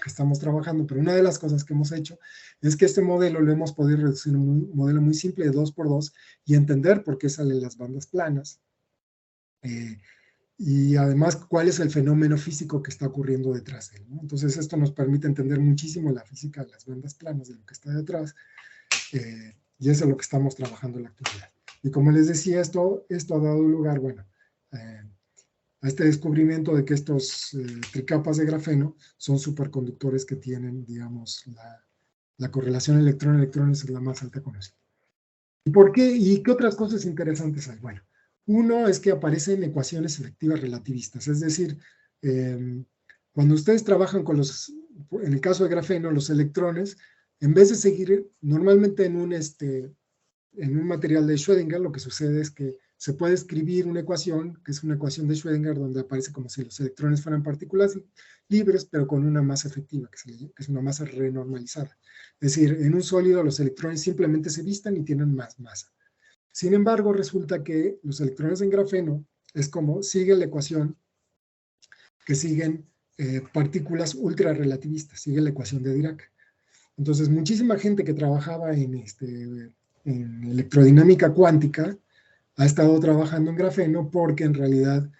estamos trabajando, pero una de las cosas que hemos hecho es que este modelo lo hemos podido reducir en un modelo muy simple de 2x2 y entender por qué salen las bandas planas y además cuál es el fenómeno físico que está ocurriendo detrás de él, ¿no? Entonces esto nos permite entender muchísimo la física de las bandas planas, de lo que está detrás, y eso es lo que estamos trabajando en la actualidad. Y como les decía, esto ha dado lugar, bueno, a este descubrimiento de que estos tricapas de grafeno son superconductores que tienen, digamos, la correlación electrón-electrones es la más alta conocida. ¿Y por qué? ¿Y qué otras cosas interesantes hay? Bueno, uno es que aparecen ecuaciones efectivas relativistas, es decir, cuando ustedes trabajan con en el caso de grafeno, los electrones, en vez de seguir normalmente en un material de Schrödinger, lo que sucede es que se puede escribir una ecuación, que es una ecuación de Schrödinger, donde aparece como si los electrones fueran partículas libres, pero con una masa efectiva, que es una masa renormalizada. Es decir, en un sólido los electrones simplemente se vistan y tienen más masa. Sin embargo, resulta que los electrones en grafeno es como sigue la ecuación que siguen partículas ultrarrelativistas, sigue la ecuación de Dirac. Entonces, muchísima gente que trabajaba en electrodinámica cuántica ha estado trabajando en grafeno porque en realidad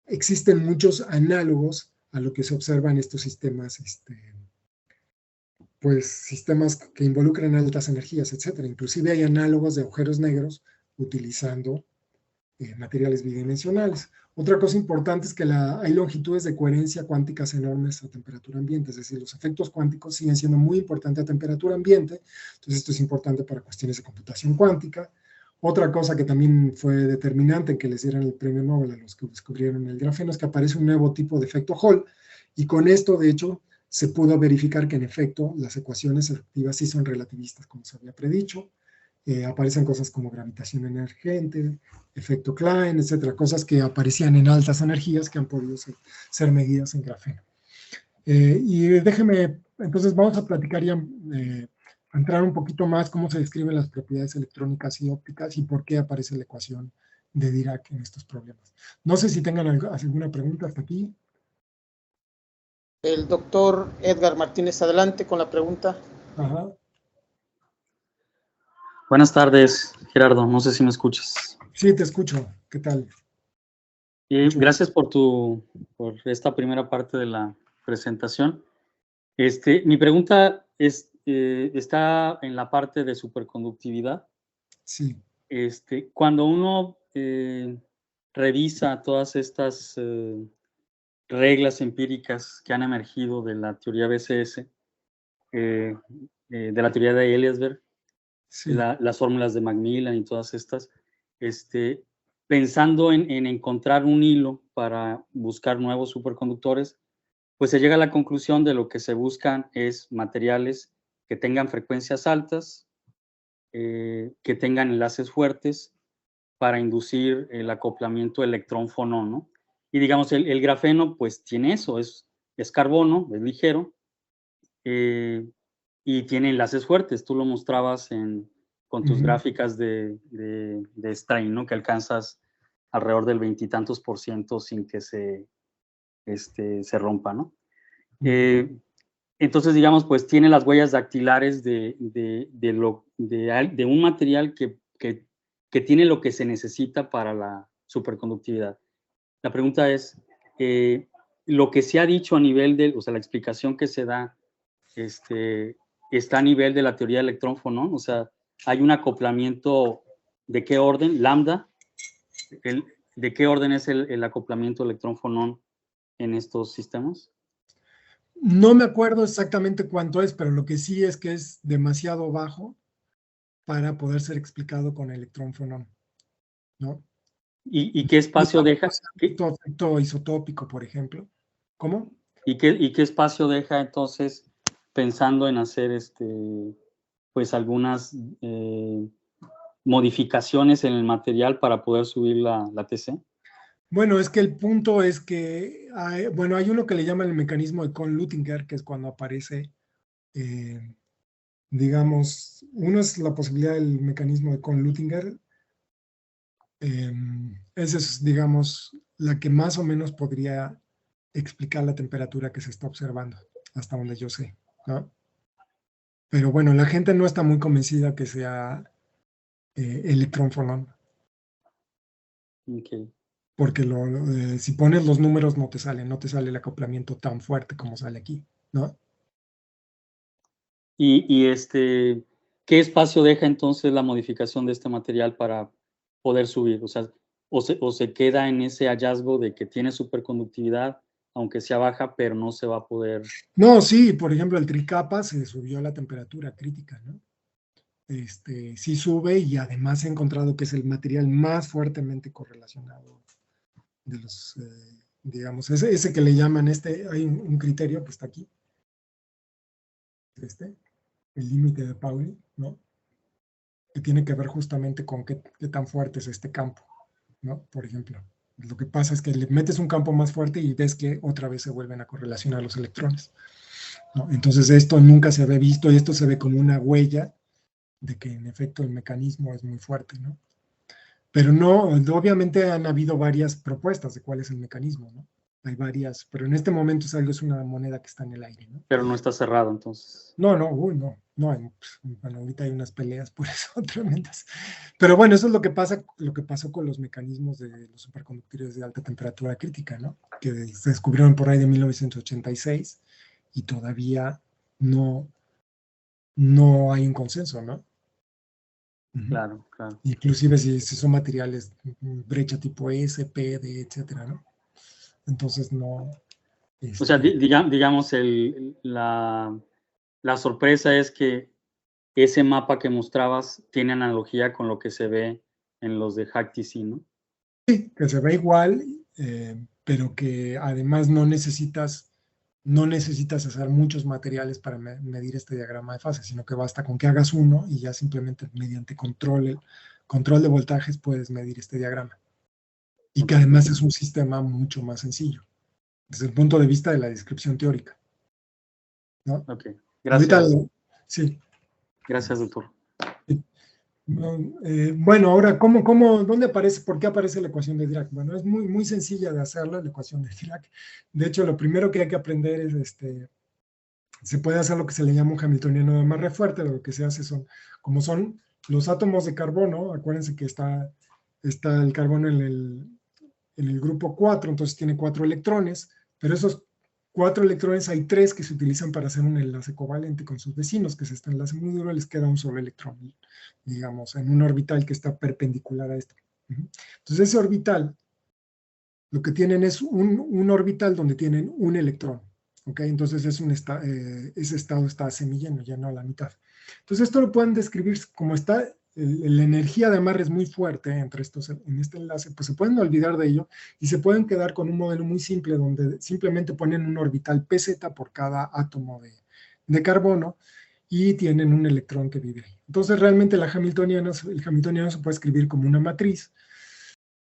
existen muchos análogos a lo que se observa en estos sistemas, pues sistemas que involucran altas energías, etcétera. Inclusive hay análogos de agujeros negros utilizando materiales bidimensionales. Otra cosa importante es que hay longitudes de coherencia cuánticas enormes a temperatura ambiente, es decir, los efectos cuánticos siguen siendo muy importantes a temperatura ambiente, entonces esto es importante para cuestiones de computación cuántica. Otra cosa que también fue determinante en que les dieran el premio Nobel a los que descubrieron el grafeno es que aparece un nuevo tipo de efecto Hall, y con esto, de hecho, se pudo verificar que en efecto las ecuaciones efectivas sí son relativistas, como se había predicho. aparecen cosas como gravitación emergente, efecto Klein, etcétera, cosas que aparecían en altas energías que han podido ser medidas en grafeno. Y déjeme, entonces vamos a platicar ya, a entrar un poquito más cómo se describen las propiedades electrónicas y ópticas y por qué aparece la ecuación de Dirac en estos problemas. No sé si tengan alguna pregunta hasta aquí. El doctor Edgar Martínez, adelante con la pregunta. Ajá. Buenas tardes, Gerardo. No sé si me escuchas. Sí, te escucho. ¿Qué tal? Gracias por esta primera parte de la presentación. Mi pregunta está en la parte de superconductividad. Sí. Cuando uno revisa todas estas reglas empíricas que han emergido de la teoría BCS, de la teoría de Eliasberg, Sí. las fórmulas de Macmillan y todas estas, pensando en encontrar un hilo para buscar nuevos superconductores, pues se llega a la conclusión de lo que se buscan es materiales que tengan frecuencias altas, que tengan enlaces fuertes para inducir el acoplamiento electrón-fonón, ¿no? Y digamos, el grafeno pues tiene eso, es carbono, es ligero, y tiene enlaces fuertes. Tú lo mostrabas con tus gráficas de strain, ¿no? Que alcanzas alrededor del 20 y tantos % sin que se rompa, ¿no? Entonces, digamos, pues tiene las huellas dactilares de un material que tiene lo que se necesita para la superconductividad. La pregunta es, lo que se ha dicho a nivel o sea, la explicación que se da, está a nivel de la teoría de electrón-fonón, o sea, hay un acoplamiento de qué orden, lambda, ¿de qué orden es el acoplamiento electrón-fonón en estos sistemas? No me acuerdo exactamente cuánto es, pero lo que sí es que es demasiado bajo para poder ser explicado con electrón-fonón, ¿no? ¿Y qué espacio deja? Efecto isotópico, por ejemplo. ¿Cómo? ¿Y qué espacio deja entonces pensando en hacer pues algunas modificaciones en el material para poder subir la TC? Bueno, es que el punto es que hay uno que le llaman el mecanismo de Kohn-Luttinger, que es cuando aparece, digamos, uno es la posibilidad del mecanismo de Kohn-Luttinger. Esa es, digamos, la que más o menos podría explicar la temperatura que se está observando, hasta donde yo sé, ¿no? Pero bueno, la gente no está muy convencida que sea electrón-fonón. Okay. Porque si pones los números no te sale el acoplamiento tan fuerte como sale aquí, ¿no? ¿Y qué espacio deja entonces la modificación de este material para poder subir? O sea, o se queda en ese hallazgo de que tiene superconductividad, aunque sea baja, pero no se va a poder... No, sí, por ejemplo, el tricapa se subió la temperatura crítica, ¿no? Sí sube y además he encontrado que es el material más fuertemente correlacionado de los, digamos, ese que le llaman, hay un criterio que está aquí, el límite de Pauli, ¿no? Que tiene que ver justamente con qué tan fuerte es este campo, ¿no? Por ejemplo, lo que pasa es que le metes un campo más fuerte y ves que otra vez se vuelven a correlacionar los electrones, ¿no? Entonces esto nunca se había visto y esto se ve como una huella de que en efecto el mecanismo es muy fuerte, ¿no? Pero no, obviamente han habido varias propuestas de cuál es el mecanismo, ¿no? Hay varias, pero en este momento es una moneda que está en el aire, ¿no? Pero no está cerrado, entonces. No, bueno, ahorita hay unas peleas por eso tremendas. Pero bueno, eso es lo que pasó con los mecanismos de los superconductores de alta temperatura crítica, ¿no? Que se descubrieron por ahí de 1986 y todavía no hay un consenso, ¿no? Claro, claro. Inclusive si son materiales brecha tipo S, P, D, etcétera, ¿no? Entonces no. O sea, digamos, la sorpresa es que ese mapa que mostrabas tiene analogía con lo que se ve en los de HackTC, ¿no? Sí, que se ve igual, pero que además no necesitas no necesitas hacer muchos materiales para medir este diagrama de fase, sino que basta con que hagas uno y ya simplemente mediante control de voltajes puedes medir este diagrama. Y que además es un sistema mucho más sencillo, desde el punto de vista de la descripción teórica, ¿no? Ok, gracias. Ahorita, sí. Gracias, doctor. Bueno, ahora, ¿dónde aparece, por qué aparece la ecuación de Dirac? Bueno, es muy sencilla de hacerla, la ecuación de Dirac. De hecho, lo primero que hay que aprender es, se puede hacer lo que se le llama un hamiltoniano de amarre fuerte. Lo que se hace como son los átomos de carbono, acuérdense que está el carbono en el grupo 4, entonces tiene 4 electrones, pero esos 4 electrones hay 3 que se utilizan para hacer un enlace covalente con sus vecinos, que es este enlace muy duro, les queda un solo electrón, digamos, en un orbital que está perpendicular a este. Entonces ese orbital, lo que tienen es un orbital donde tienen un electrón, ¿ok? Entonces ese estado está semilleno, ya no a la mitad. Entonces esto lo pueden describir como está. La energía de amarre es muy fuerte en este enlace, pues se pueden olvidar de ello y se pueden quedar con un modelo muy simple donde simplemente ponen un orbital pz por cada átomo de carbono y tienen un electrón que vive ahí. Entonces realmente el hamiltoniano se puede escribir como una matriz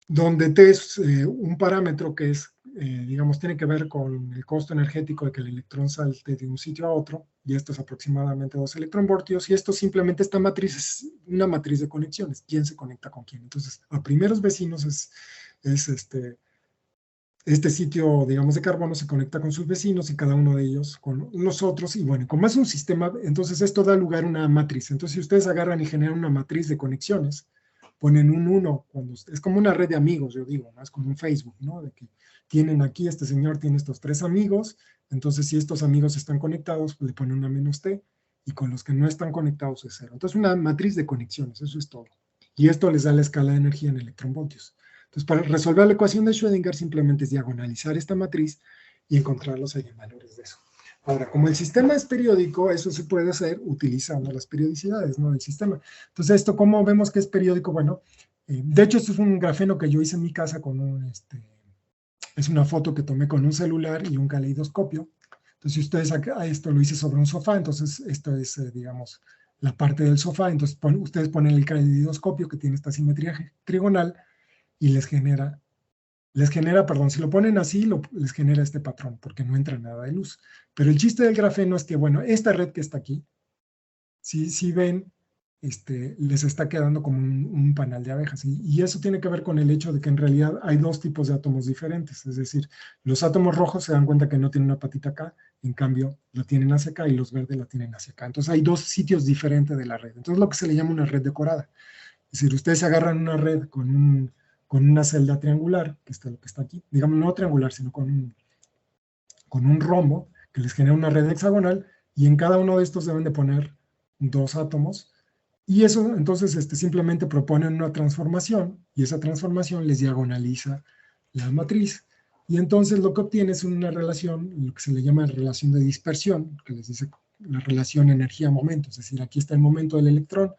donde T es un parámetro que es, digamos, tiene que ver con el costo energético de que el electrón salte de un sitio a otro, y esto es aproximadamente 2 electronvoltios, y esto simplemente, esta matriz es una matriz de conexiones, quién se conecta con quién. Entonces, a primeros vecinos es este sitio, digamos, de carbono se conecta con sus vecinos y cada uno de ellos con los otros, y bueno, como es un sistema, entonces esto da lugar a una matriz. Entonces, si ustedes agarran y generan una matriz de conexiones, ponen un 1, es como una red de amigos, yo digo, ¿no? Es como un Facebook, ¿no? De que tienen aquí, este señor tiene estos 3 amigos, entonces si estos amigos están conectados, pues le ponen una menos T, y con los que no están conectados es 0. Entonces una matriz de conexiones, eso es todo. Y esto les da la escala de energía en electronvoltios. Entonces para resolver la ecuación de Schrödinger simplemente es diagonalizar esta matriz y encontrar los eigenvalores de eso. Ahora, como el sistema es periódico, eso se puede hacer utilizando las periodicidades, ¿no?, del sistema. Entonces, ¿esto cómo vemos que es periódico? Bueno, de hecho, esto es un grafeno que yo hice en mi casa con es una foto que tomé con un celular y un caleidoscopio. Entonces, si ustedes esto lo hice sobre un sofá, entonces esto es, digamos, la parte del sofá. Entonces, ustedes ponen el caleidoscopio que tiene esta simetría trigonal y les genera, perdón, si lo ponen así, les genera este patrón, porque no entra nada de luz. Pero el chiste del grafeno es que, bueno, esta red que está aquí, si ven, les está quedando como un panal de abejas. Y eso tiene que ver con el hecho de que en realidad hay 2 tipos de átomos diferentes. Es decir, los átomos rojos se dan cuenta que no tienen una patita acá, en cambio la tienen hacia acá, y los verdes la tienen hacia acá. Entonces hay 2 sitios diferentes de la red. Entonces lo que se le llama una red decorada. Es decir, ustedes agarran una red con una celda triangular, que es lo que está aquí, digamos no triangular, sino con un rombo, que les genera una red hexagonal, y en cada uno de estos deben de poner 2 átomos, y eso entonces simplemente proponen una transformación, y esa transformación les diagonaliza la matriz, y entonces lo que obtienes es una relación, lo que se le llama relación de dispersión, que les dice la relación energía-momento, es decir, aquí está el momento del electrón,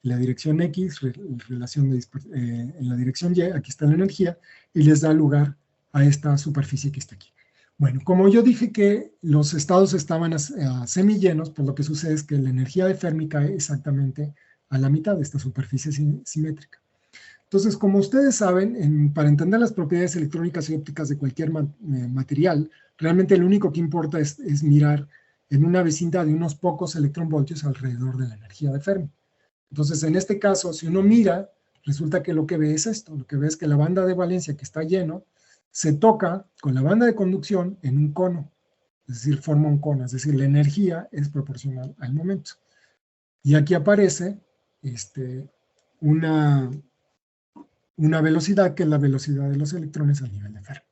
en la dirección X, relación en la dirección Y, aquí está la energía, y les da lugar a esta superficie que está aquí. Bueno, como yo dije que los estados estaban semillenos, pues lo que sucede es que la energía de Fermi cae exactamente a la mitad de esta superficie simétrica. Entonces, como ustedes saben, para entender las propiedades electrónicas y ópticas de cualquier material, realmente lo único que importa es mirar en una vecindad de unos pocos electronvoltios alrededor de la energía de Fermi. Entonces, en este caso, si uno mira, resulta que lo que ve es esto, lo que ve es que la banda de valencia que está lleno se toca con la banda de conducción en un cono, es decir, forma un cono, es decir, la energía es proporcional al momento. Y aquí aparece una velocidad que es la velocidad de los electrones a nivel de Fermi.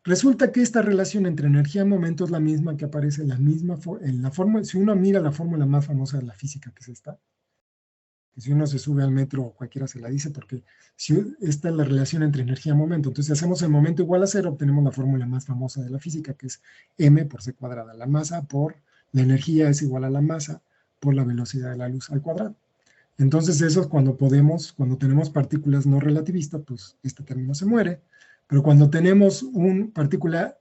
Resulta que esta relación entre energía y momento es la misma que aparece en la fórmula, si uno mira la fórmula más famosa de la física, que es esta, que si uno se sube al metro, cualquiera se la dice, porque esta es la relación entre energía y momento. Entonces, si hacemos el momento igual a 0, obtenemos la fórmula más famosa de la física, que es m por c cuadrada. La masa por la energía es igual a la masa por la velocidad de la luz al cuadrado. Entonces, eso es cuando tenemos partículas no relativistas, pues este término se muere. Pero cuando tenemos una partícula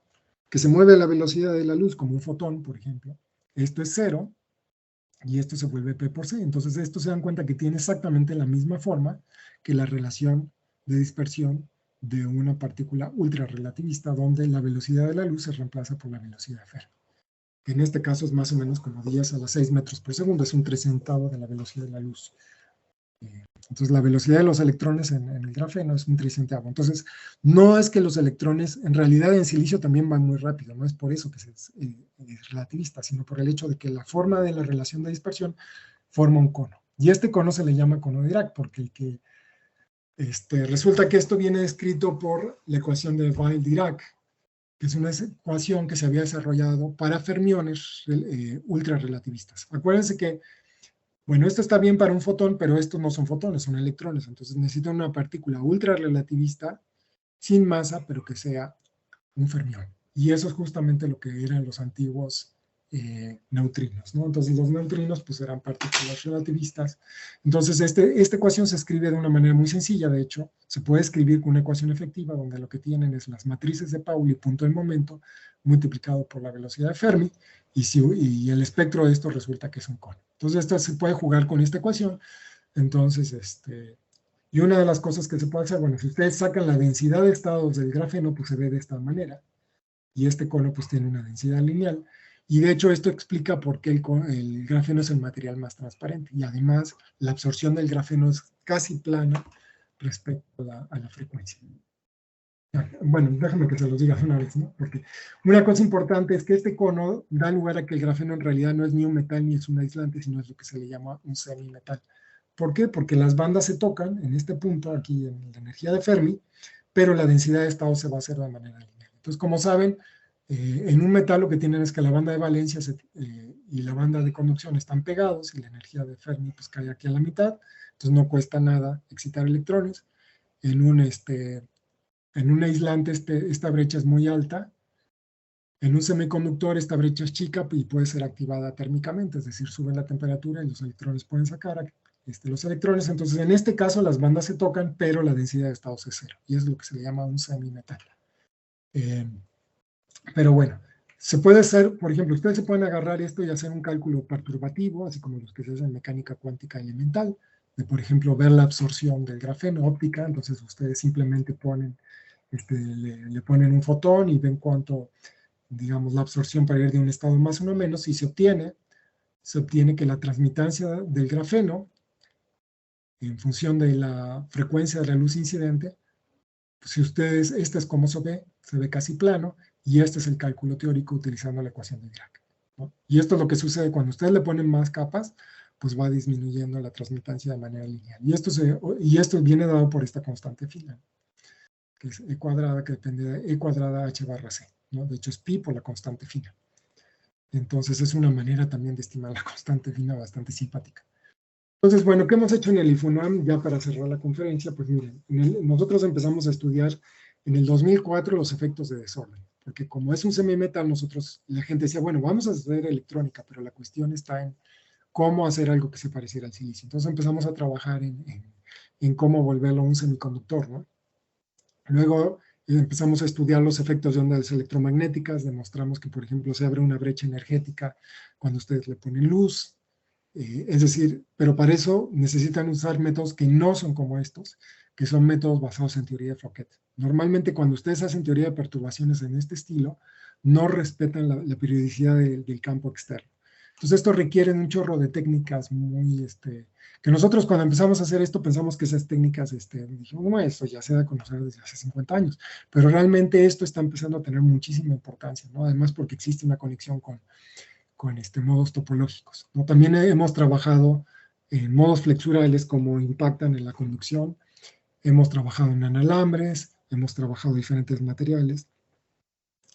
que se mueve a la velocidad de la luz, como un fotón, por ejemplo, esto es 0, y esto se vuelve P por C. Entonces, esto se dan cuenta que tiene exactamente la misma forma que la relación de dispersión de una partícula ultrarrelativista, donde la velocidad de la luz se reemplaza por la velocidad de Fermi, que en este caso es más o menos como 10 a la 6 metros por segundo, es un 300avo de la velocidad de la luz. Entonces, la velocidad de los electrones en el grafeno es un 300avo. Entonces, no es que los electrones, en realidad en silicio también van muy rápido, no es por eso que es relativista, sino por el hecho de que la forma de la relación de dispersión forma un cono. Y este cono se le llama cono de Dirac, porque resulta que esto viene escrito por la ecuación de Weil-Dirac, que es una ecuación que se había desarrollado para fermiones ultrarrelativistas. Acuérdense que bueno, esto está bien para un fotón, pero estos no son fotones, son electrones. Entonces necesito una partícula ultrarrelativista sin masa, pero que sea un fermión. Y eso es justamente lo que eran los antiguos neutrinos, ¿no? Entonces los neutrinos pues eran partículas relativistas. Entonces esta ecuación se escribe de una manera muy sencilla. De hecho, se puede escribir con una ecuación efectiva donde lo que tienen es las matrices de Pauli, punto de momento, multiplicado por la velocidad de Fermi, y el espectro de esto resulta que es un cono. Entonces, esto se puede jugar con esta ecuación. Entonces, y una de las cosas que se puede hacer, bueno, si ustedes sacan la densidad de estados del grafeno, pues se ve de esta manera. Y este cono, pues tiene una densidad lineal. Y de hecho, esto explica por qué el grafeno es el material más transparente. Y además, la absorción del grafeno es casi plana respecto a la frecuencia. Bueno, déjame que se los diga una vez, ¿no? Porque una cosa importante es que este cono da lugar a que el grafeno en realidad no es ni un metal ni es un aislante, sino es lo que se le llama un semimetal. ¿Por qué? Porque las bandas se tocan en este punto, aquí en la energía de Fermi, pero la densidad de estado se va a hacer de manera lineal. Entonces, como saben, en un metal lo que tienen es que la banda de valencia y la banda de conducción están pegados y la energía de Fermi pues cae aquí a la mitad, entonces no cuesta nada excitar electrones. En un aislante esta brecha es muy alta. En un semiconductor esta brecha es chica y puede ser activada térmicamente, es decir, sube la temperatura y los electrones pueden sacar los electrones. Entonces, en este caso las bandas se tocan, pero la densidad de estados es cero. Y es lo que se le llama un semimetal. Pero bueno, se puede hacer, por ejemplo, ustedes se pueden agarrar esto y hacer un cálculo perturbativo, así como los que se hacen en mecánica cuántica elemental, de, por ejemplo, ver la absorción del grafeno óptica. Entonces, ustedes simplemente ponen le ponen un fotón y ven cuánto, digamos, la absorción para ir de un estado más o menos, y se obtiene que la transmitancia del grafeno, en función de la frecuencia de la luz incidente, pues si ustedes, este es como se ve casi plano, y este es el cálculo teórico utilizando la ecuación de Dirac, ¿no? Y esto es lo que sucede cuando ustedes le ponen más capas, pues va disminuyendo la transmitancia de manera lineal. Y esto viene dado por esta constante fina, que es E cuadrada, que depende de E cuadrada H barra C, ¿no? De hecho es pi por la constante fina. Entonces es una manera también de estimar la constante fina bastante simpática. Entonces, bueno, ¿qué hemos hecho en el IFUNAM ya para cerrar la conferencia? Pues miren, nosotros empezamos a estudiar en el 2004 los efectos de desorden, porque como es un semimetal, la gente decía, bueno, vamos a hacer electrónica, pero la cuestión está en cómo hacer algo que se pareciera al silicio. Entonces empezamos a trabajar en cómo volverlo un semiconductor, ¿no? Luego empezamos a estudiar los efectos de ondas electromagnéticas, demostramos que, por ejemplo, se abre una brecha energética cuando ustedes le ponen luz, es decir, pero para eso necesitan usar métodos que no son como estos, que son métodos basados en teoría de Fouquet. Normalmente cuando ustedes hacen teoría de perturbaciones en este estilo, no respetan la periodicidad del campo externo. Entonces esto requiere un chorro de técnicas muy, que nosotros cuando empezamos a hacer esto pensamos que esas técnicas, dijimos, no, esto ya se da a conocer desde hace 50 años, pero realmente esto está empezando a tener muchísima importancia, ¿no? Además porque existe una conexión con modos topológicos, ¿no? También hemos trabajado en modos flexurales como impactan en la conducción, hemos trabajado en analambres, hemos trabajado diferentes materiales,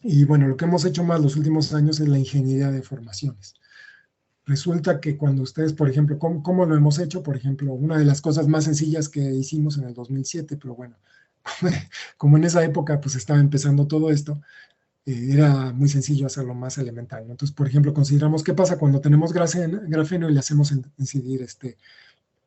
y bueno, lo que hemos hecho más los últimos años es la ingeniería de formaciones. Resulta que cuando ustedes, por ejemplo, ¿cómo lo hemos hecho? Por ejemplo, una de las cosas más sencillas que hicimos en el 2007, pero bueno, como en esa época pues estaba empezando todo esto, era muy sencillo hacerlo más elemental, ¿no? Entonces, por ejemplo, consideramos qué pasa cuando tenemos grafeno y le hacemos incidir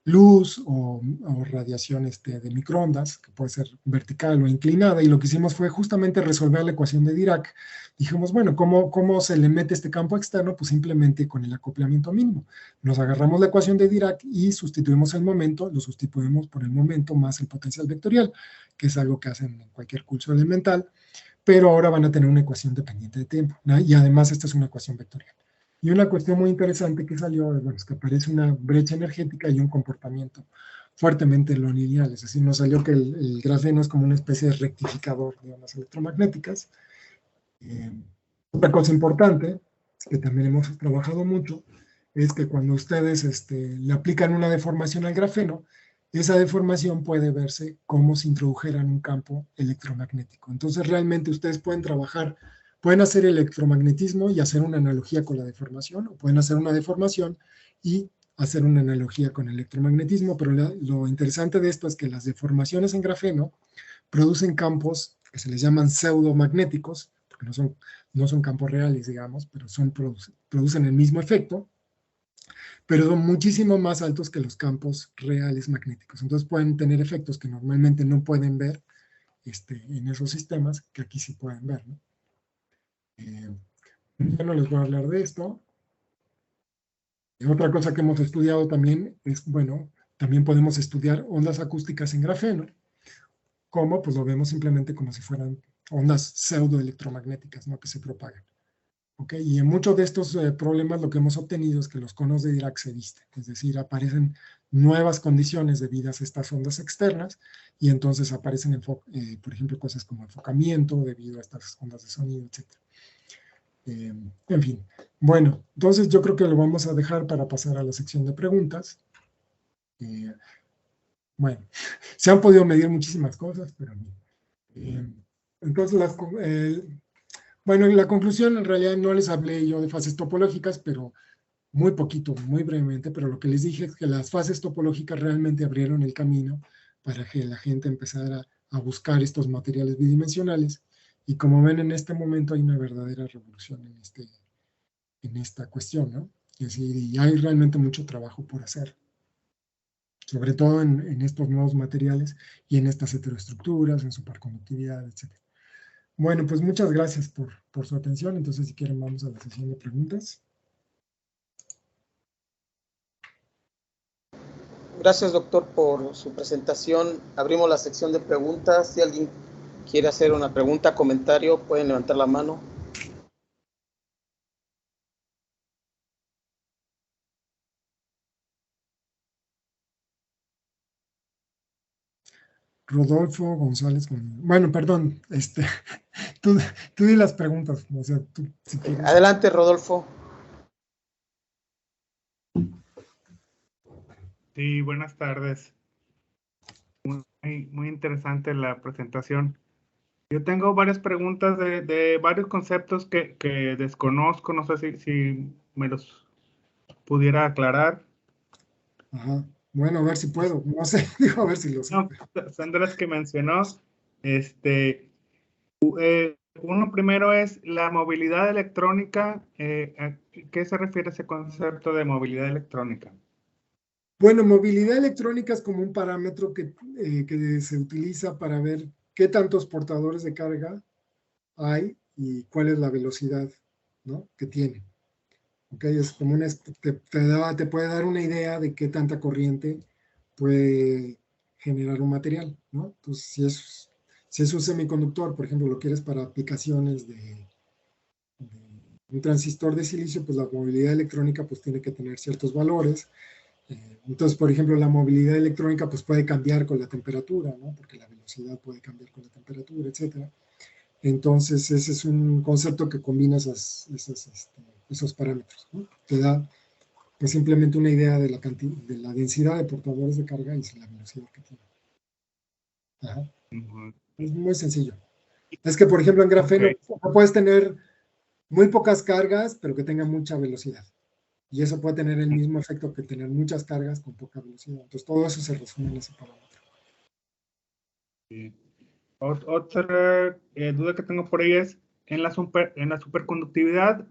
luz o radiación de microondas, que puede ser vertical o inclinada, y lo que hicimos fue justamente resolver la ecuación de Dirac. Dijimos, bueno, ¿cómo se le mete este campo externo? Pues simplemente con el acoplamiento mínimo. Nos agarramos la ecuación de Dirac y sustituimos el momento, lo sustituimos por el momento más el potencial vectorial, que es algo que hacen en cualquier curso elemental, pero ahora van a tener una ecuación dependiente de tiempo, ¿no? Y además esta es una ecuación vectorial. Y una cuestión muy interesante que salió, bueno, es que aparece una brecha energética y un comportamiento fuertemente no lineal, es decir, nos salió que el grafeno es como una especie de rectificador de ondas electromagnéticas. Otra cosa importante, que también hemos trabajado mucho, es que cuando ustedes le aplican una deformación al grafeno, esa deformación puede verse como si introdujeran un campo electromagnético. Entonces, realmente ustedes pueden trabajar, pueden hacer electromagnetismo y hacer una analogía con la deformación, o pueden hacer una deformación y hacer una analogía con el electromagnetismo, pero lo interesante de esto es que las deformaciones en grafeno producen campos que se les llaman pseudomagnéticos, porque no son campos reales, digamos, pero producen el mismo efecto, pero son muchísimo más altos que los campos reales magnéticos. Entonces pueden tener efectos que normalmente no pueden ver en esos sistemas, que aquí sí pueden ver, ¿no? Ya no les voy a hablar de esto. Otra cosa que hemos estudiado también es, bueno, también podemos estudiar ondas acústicas en grafeno. ¿Cómo? Pues lo vemos simplemente como si fueran ondas pseudoelectromagnéticas, ¿no? Que se propagan. ¿Ok? Y en muchos de estos problemas lo que hemos obtenido es que los conos de Dirac se visten, es decir, aparecen nuevas condiciones debidas a estas ondas externas y entonces aparecen, por ejemplo, cosas como enfocamiento debido a estas ondas de sonido, etc. En fin, bueno, entonces yo creo que lo vamos a dejar para pasar a la sección de preguntas. Bueno, se han podido medir muchísimas cosas, pero entonces bueno, en la conclusión en realidad no les hablé yo de fases topológicas, pero muy poquito, muy brevemente, pero lo que les dije es que las fases topológicas realmente abrieron el camino para que la gente empezara a buscar estos materiales bidimensionales, y como ven en este momento hay una verdadera revolución en esta cuestión, ¿no? Es decir, y hay realmente mucho trabajo por hacer, sobre todo en estos nuevos materiales y en estas heteroestructuras, en superconductividad, etc. Bueno, pues muchas gracias por su atención. Entonces, si quieren, vamos a la sesión de preguntas. Gracias, doctor, por su presentación. Abrimos la sección de preguntas. Si alguien quiere hacer una pregunta, comentario, pueden levantar la mano. Rodolfo González. Bueno, perdón, tú, tú di las preguntas. O sea, tú, si quieres. Adelante, Rodolfo. Sí, buenas tardes. Muy interesante la presentación. Yo tengo varias preguntas de varios conceptos que desconozco. No sé si me los pudiera aclarar. Ajá. Bueno, a ver si puedo. No sé, digo, a ver si lo sé. No, son de las que mencionó. Uno primero es la movilidad electrónica. ¿A qué se refiere ese concepto de movilidad electrónica? Bueno, movilidad electrónica es como un parámetro que se utiliza para ver qué tantos portadores de carga hay y cuál es la velocidad, ¿no?, que tiene. ¿Ok? Es como te puede dar una idea de qué tanta corriente puede generar un material, ¿no? Entonces, si es un semiconductor, por ejemplo, lo quieres para aplicaciones de un transistor de silicio, pues la movilidad electrónica pues tiene que tener ciertos valores. Entonces, por ejemplo, la movilidad electrónica pues puede cambiar con la temperatura, ¿no? Porque la velocidad puede cambiar con la temperatura, etcétera. Entonces, ese es un concepto que combina esos parámetros, ¿no? Te da pues simplemente una idea de la densidad de portadores de carga y la velocidad que tiene. Ajá. Es muy sencillo. Es que, por ejemplo, en grafeno puedes tener muy pocas cargas, pero que tengan mucha velocidad. Y eso puede tener el mismo efecto que tener muchas cargas con poca velocidad. Entonces, todo eso se resume en ese parámetro. Sí. Otra duda que tengo por ahí es, en la superconductividad,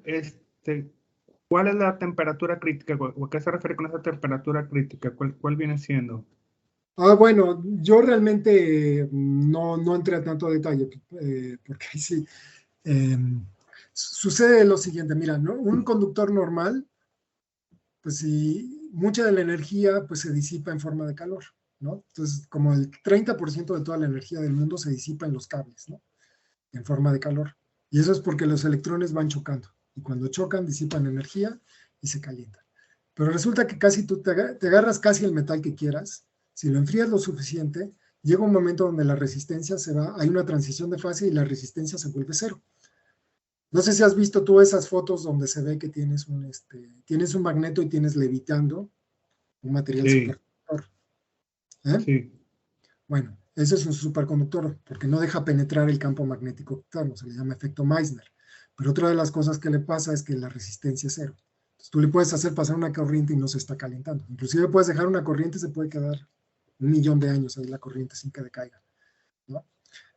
¿Cuál es la temperatura crítica? ¿O a qué se refiere con esa temperatura crítica? ¿Cuál viene siendo? Bueno, yo realmente no entré a tanto detalle, porque ahí sí. Sucede lo siguiente, mira, ¿no? Un conductor normal, pues si mucha de la energía pues se disipa en forma de calor, ¿no? Entonces, como el 30% de toda la energía del mundo se disipa en los cables, ¿no? En forma de calor. Y eso es porque los electrones van chocando. Y cuando chocan, disipan energía y se calientan. Pero resulta que casi tú te agarras casi el metal que quieras. Si lo enfrías lo suficiente, llega un momento donde la resistencia se va, hay una transición de fase y la resistencia se vuelve cero. No sé si has visto tú esas fotos donde se ve que tienes tienes un magneto y tienes levitando un material superconductor. Sí. Bueno, ese es un superconductor porque no deja penetrar el campo magnético externo, se le llama efecto Meissner. Pero otra de las cosas que le pasa es que la resistencia es cero. Entonces tú le puedes hacer pasar una corriente y no se está calentando. Inclusive puedes dejar una corriente y se puede quedar 1.000.000 de años ahí la corriente sin que decaiga, ¿no?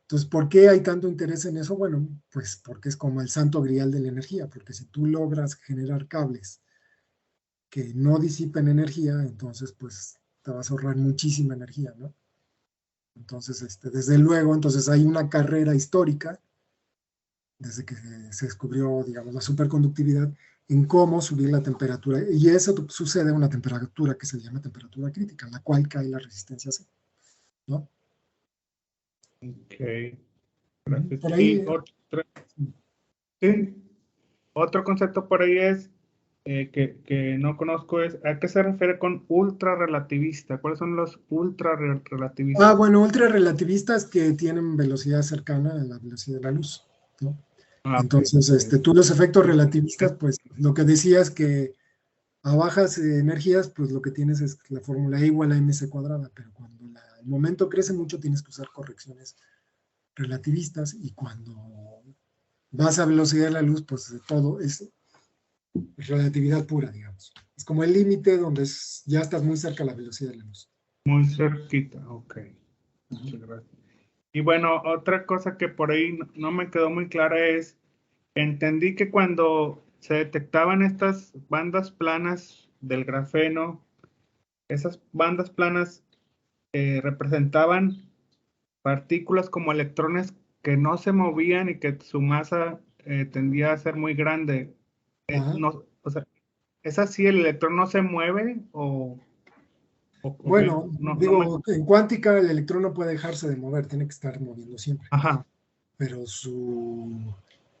Entonces, ¿por qué hay tanto interés en eso? Bueno, pues porque es como el santo grial de la energía, porque si tú logras generar cables que no disipen energía, entonces pues te vas a ahorrar muchísima energía, ¿no? Entonces, desde luego, entonces hay una carrera histórica, desde que se descubrió, digamos, la superconductividad, en cómo subir la temperatura, y eso sucede a una temperatura que se llama temperatura crítica, en la cual cae la resistencia C, ¿no? Ok. Gracias. Por ahí, Otro concepto por ahí es que no conozco es ¿a qué se refiere con ultrarrelativista? ¿Cuáles son los ultrarrelativistas? bueno, ultrarrelativistas que tienen velocidad cercana a la velocidad de la luz, ¿no? Entonces, Okay. tú los efectos relativistas, pues lo que decías que a bajas energías, pues lo que tienes es la fórmula E igual a mc cuadrada, pero cuando el momento crece mucho tienes que usar correcciones relativistas y cuando vas a velocidad de la luz, pues todo es relatividad pura, digamos. Es como el límite donde ya estás muy cerca de la velocidad de la luz. Muy cerquita, ok. Muchas gracias. Y bueno, otra cosa que por ahí no me quedó muy clara es, entendí que cuando se detectaban estas bandas planas del grafeno, esas bandas planas representaban partículas como electrones que no se movían y que su masa tendía a ser muy grande. Ajá. No, o sea, ¿es así? ¿El electrón no se mueve Bueno, no me... digo, en cuántica el electrón no puede dejarse de mover, tiene que estar moviendo siempre. Ajá. Pero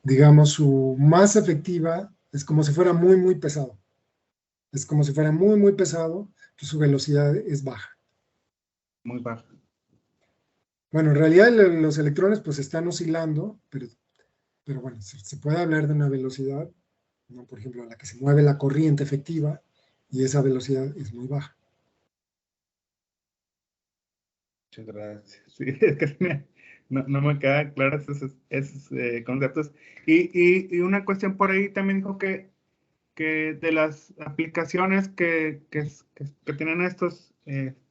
digamos, su masa efectiva es como si fuera muy, muy pesado. Es como si fuera muy, muy pesado, pues su velocidad es baja. Muy baja. Bueno, en realidad los electrones pues están oscilando, pero bueno, se puede hablar de una velocidad, ¿no? Por ejemplo, a la que se mueve la corriente efectiva, y esa velocidad es muy baja. Muchas gracias. Sí, es que no me quedan claros esos conceptos. Y una cuestión por ahí también dijo que de las aplicaciones que tienen estos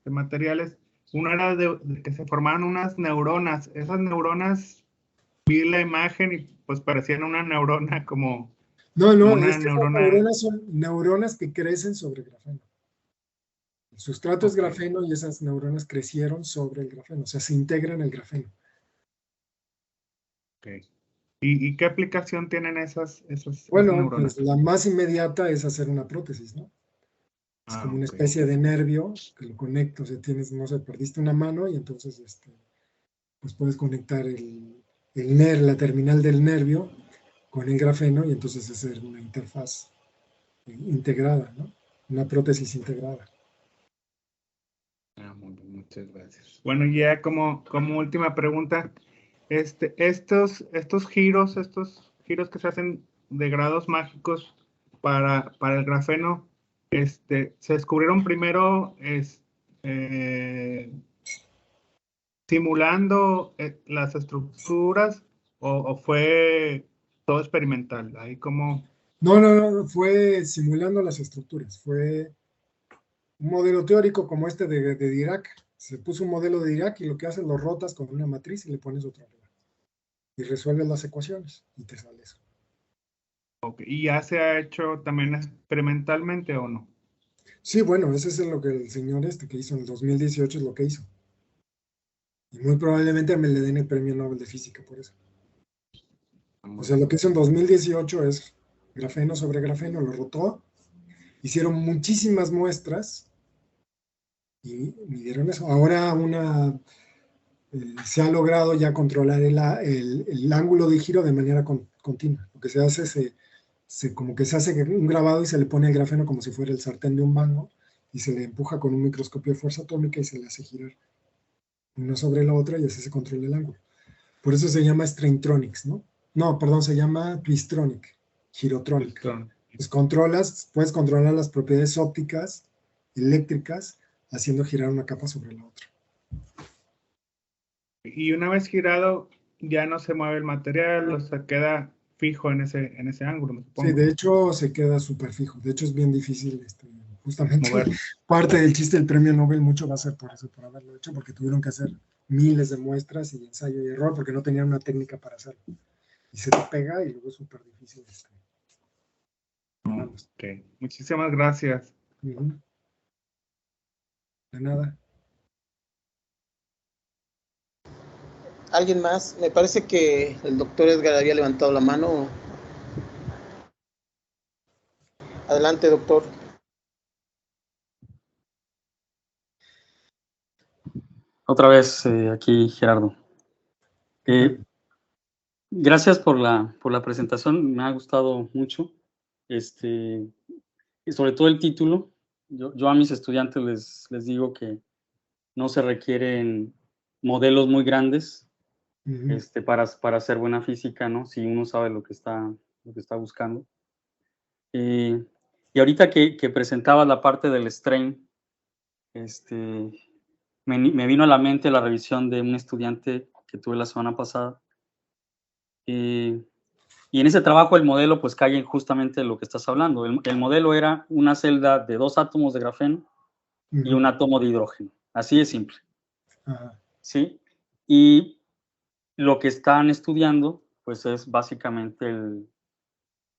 materiales, una era de que se formaron unas neuronas. Esas neuronas, vi la imagen y pues parecían una neurona como No, es una que esas neurona. neuronas son neuronas que crecen sobre grafeno. El sustrato es Ok, grafeno y esas neuronas crecieron sobre el grafeno, o sea, se integran el grafeno. ok. ¿Y qué aplicación tienen esas Bueno, neuronas? pues la más inmediata es hacer una prótesis, ¿no? Es Ah, como una ok. especie de nervio que lo conecta, o sea, tienes, no sé, perdiste una mano y entonces pues puedes conectar la terminal del nervio con el grafeno y entonces hacer una interfaz integrada, ¿no? Una prótesis integrada. Ah, muy bien, muchas gracias. Bueno, ya como última pregunta, estos giros que se hacen de grados mágicos para el grafeno, se descubrieron primero eh, simulando las estructuras o fue todo experimental. Ahí como, No, fue simulando las estructuras, fue un modelo teórico como este de Dirac. Se puso un modelo de Dirac y lo que haces lo rotas con una matriz y le pones otra arriba. Y resuelves las ecuaciones y te sale eso. Ok. ¿Y ya se ha hecho también experimentalmente o no? Sí, bueno, ese es lo que el señor que hizo en el 2018 es lo que hizo. Y muy probablemente me le den el premio Nobel de Física por eso. O sea, lo que hizo en 2018 es grafeno sobre grafeno, lo rotó, hicieron muchísimas muestras y midieron eso. Ahora se ha logrado ya controlar el ángulo de giro de manera continua. Lo que se hace como que se hace un grabado y se le pone el grafeno como si fuera el sartén de un mango y se le empuja con un microscopio de fuerza atómica y se le hace girar una sobre la otra y así se controla el ángulo. Por eso se llama Straintronics, ¿no? No, perdón, se llama Twistronic, Girotronic. Pues puedes controlar las propiedades ópticas, eléctricas, haciendo girar una capa sobre la otra. Y una vez girado, ya no se mueve el material, o se queda fijo en ese ángulo, me supongo. Sí, de hecho se queda súper fijo. De hecho es bien difícil, justamente Moverlo. parte del chiste del premio Nobel mucho va a ser por eso, por haberlo hecho, porque tuvieron que hacer miles de muestras y ensayo y error, porque no tenían una técnica para hacerlo. Y se te pega y luego es súper difícil. Ok, muchísimas gracias. De nada. ¿Alguien más? Me parece que el doctor Edgar había levantado la mano. Adelante, doctor. Otra vez aquí, Gerardo. Gracias por la presentación, me ha gustado mucho. Y sobre todo el título. Yo a mis estudiantes les digo que no se requieren modelos muy grandes para hacer buena física, ¿no? Si uno sabe lo que está buscando. Y ahorita que presentabas la parte del strain, me vino a la mente la revisión de un estudiante que tuve la semana pasada. Y en ese trabajo el modelo pues cae en justamente lo que estás hablando. El modelo era una celda de 2 átomos de grafeno y un átomo de hidrógeno. Así de simple. ¿Sí? Y lo que están estudiando pues es básicamente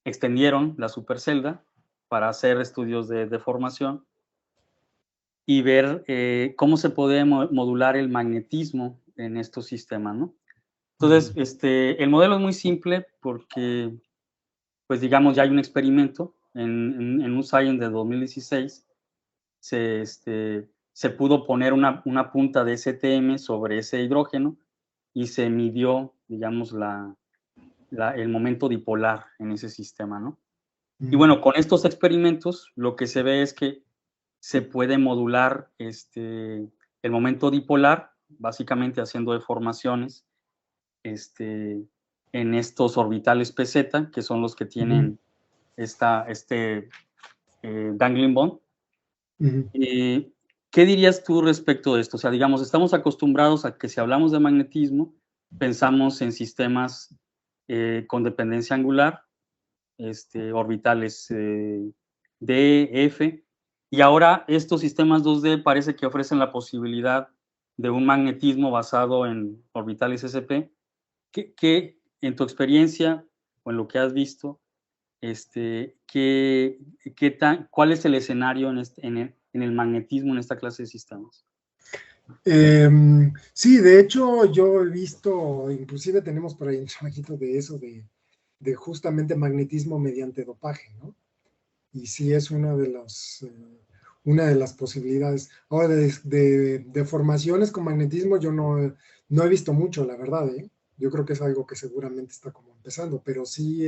extendieron la supercelda para hacer estudios de deformación y ver cómo se puede modular el magnetismo en estos sistemas, ¿no? Entonces, el modelo es muy simple porque, pues digamos, ya hay un experimento en un Science de 2016, se pudo poner una punta de STM sobre ese hidrógeno y se midió, digamos, el momento dipolar en ese sistema, ¿no? Y bueno, con estos experimentos lo que se ve es que se puede modular el momento dipolar, básicamente haciendo deformaciones en estos orbitales PZ, que son los que tienen dangling bond. ¿Qué dirías tú respecto de esto? O sea, digamos, estamos acostumbrados a que si hablamos de magnetismo, pensamos en sistemas con dependencia angular, orbitales D, F, y ahora estos sistemas 2D parece que ofrecen la posibilidad de un magnetismo basado en orbitales SP. ¿Qué en tu experiencia o en lo que has visto, cuál es el escenario en el magnetismo en esta clase de sistemas? Sí, de hecho yo he visto, inclusive tenemos por ahí un trabajito de eso, de justamente magnetismo mediante dopaje, ¿no? Y sí es una de las posibilidades. Ahora, de deformaciones con magnetismo yo no he visto mucho, la verdad, ¿eh? Yo creo que es algo que seguramente está como empezando, pero sí,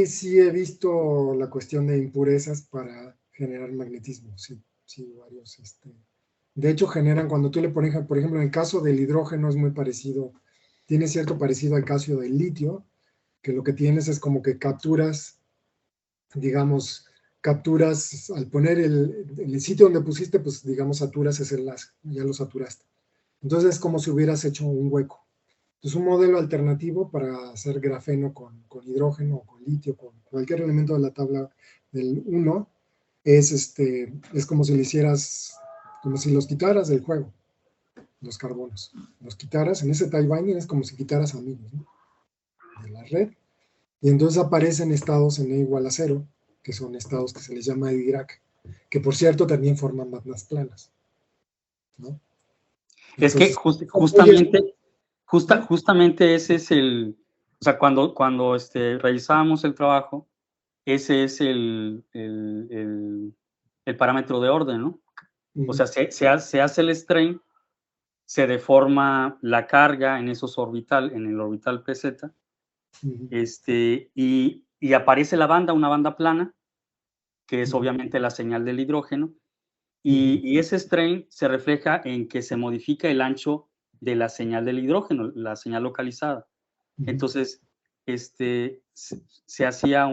sí he visto la cuestión de impurezas para generar magnetismo, sí, varios, de hecho generan, cuando tú le pones, por ejemplo, en el caso del hidrógeno es muy parecido, tiene cierto parecido al caso del litio, que lo que tienes es como que capturas, digamos, al poner el sitio donde pusiste, pues digamos, saturas ese enlace, ya lo saturaste. Entonces es como si hubieras hecho un hueco. Entonces un modelo alternativo para hacer grafeno con hidrógeno, con litio, con cualquier elemento de la tabla del 1, es como si le hicieras, como si los quitaras del juego, los carbonos. Los quitaras, en ese tie binding es como si quitaras amigos, ¿no? de la red, y entonces aparecen estados en E igual a 0, que son estados que se les llama de Dirac, que por cierto también forman bandas planas, ¿no? Es que Entonces, justamente ese es el, o sea, cuando revisábamos el trabajo, ese es el parámetro de orden, ¿no? O sea, se hace el strain, se deforma la carga en esos en el orbital PZ, y aparece la banda, una banda plana, que es obviamente la señal del hidrógeno, y ese strain se refleja en que se modifica el ancho de la señal del hidrógeno, la señal localizada. Entonces, se hacía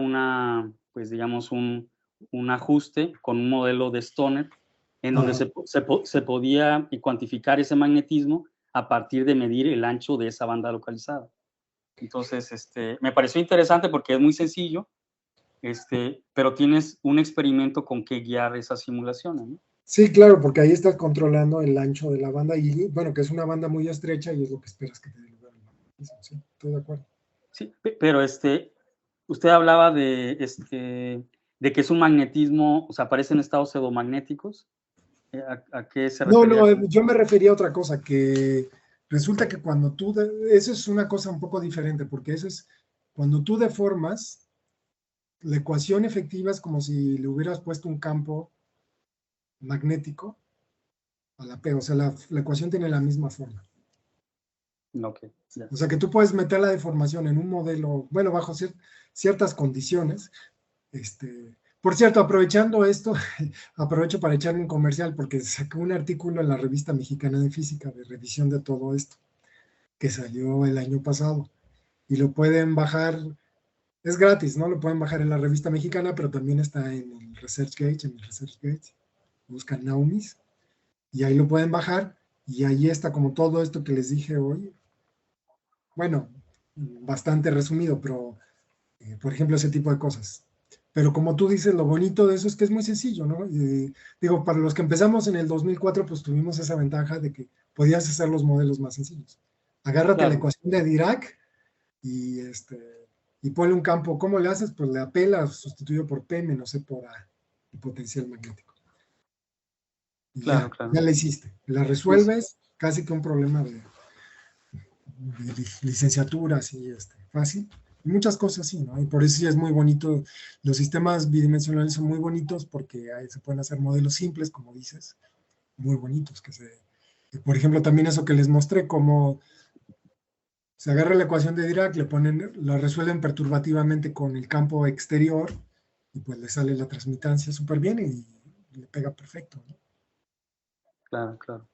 pues digamos, un ajuste con un modelo de Stoner, en donde se podía cuantificar ese magnetismo a partir de medir el ancho de esa banda localizada. Entonces, me pareció interesante porque es muy sencillo, pero tienes un experimento con que guiar esas simulaciones, ¿no? Sí, claro, porque ahí estás controlando el ancho de la banda y, bueno, que es una banda muy estrecha y es lo que esperas que te dé lugar. Sí, estoy de acuerdo. Sí, pero usted hablaba de que es un magnetismo, o sea, aparecen estados pseudomagnéticos. ¿A qué se refería? No, yo me refería a otra cosa, que resulta que cuando tú, eso es una cosa un poco diferente, porque eso es, cuando tú deformas, la ecuación efectiva es como si le hubieras puesto un campo magnético a la P, o sea, la ecuación tiene la misma forma. Okay, yeah. O sea, que tú puedes meter la deformación en un modelo, bueno, bajo ciertas condiciones. Por cierto, aprovechando esto, aprovecho para echarle un comercial porque saqué un artículo en la Revista Mexicana de Física de revisión de todo esto, que salió el año pasado. Y lo pueden bajar, es gratis, ¿no? Lo pueden bajar en la Revista Mexicana, pero también está en el ResearchGate, buscan Naumis, y ahí lo pueden bajar, y ahí está como todo esto que les dije hoy. Bueno, bastante resumido, pero, por ejemplo, ese tipo de cosas. Pero como tú dices, lo bonito de eso es que es muy sencillo, ¿no? Digo, para los que empezamos en el 2004, pues tuvimos esa ventaja de que podías hacer los modelos más sencillos. Agárrate Claro. la ecuación de Dirac y ponle un campo. ¿Cómo le haces? Pues le apela, sustituyo por P menos E por A, el potencial magnético. Y claro, claro. ya la hiciste. La resuelves, casi que un problema de licenciatura, así, fácil. Muchas cosas así, ¿no? Y por eso sí es muy bonito. Los sistemas bidimensionales son muy bonitos porque ahí se pueden hacer modelos simples, como dices, muy bonitos. Por ejemplo, también eso que les mostré, como se agarra la ecuación de Dirac, la resuelven perturbativamente con el campo exterior y pues le sale la transmitancia súper bien y le pega perfecto, ¿no? Claro, claro.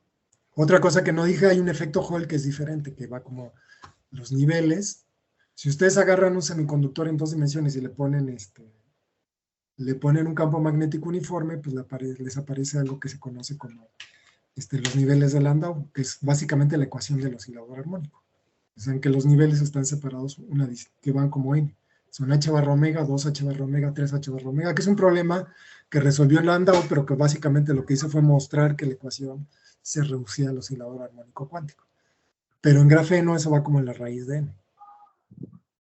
Otra cosa que no dije, hay un efecto Hall que es diferente, que va como los niveles. Si ustedes agarran un semiconductor en 2 dimensiones y le ponen un campo magnético uniforme, pues les aparece algo que se conoce como los niveles de Landau, que es básicamente la ecuación del oscilador armónico. O sea, en que los niveles están separados, que van como n. Son h barra omega, 2h barra omega, 3h barra omega, que es un problema que resolvió Landau, pero que básicamente lo que hizo fue mostrar que la ecuación se reducía al oscilador armónico cuántico. Pero en grafeno eso va como en la raíz de n,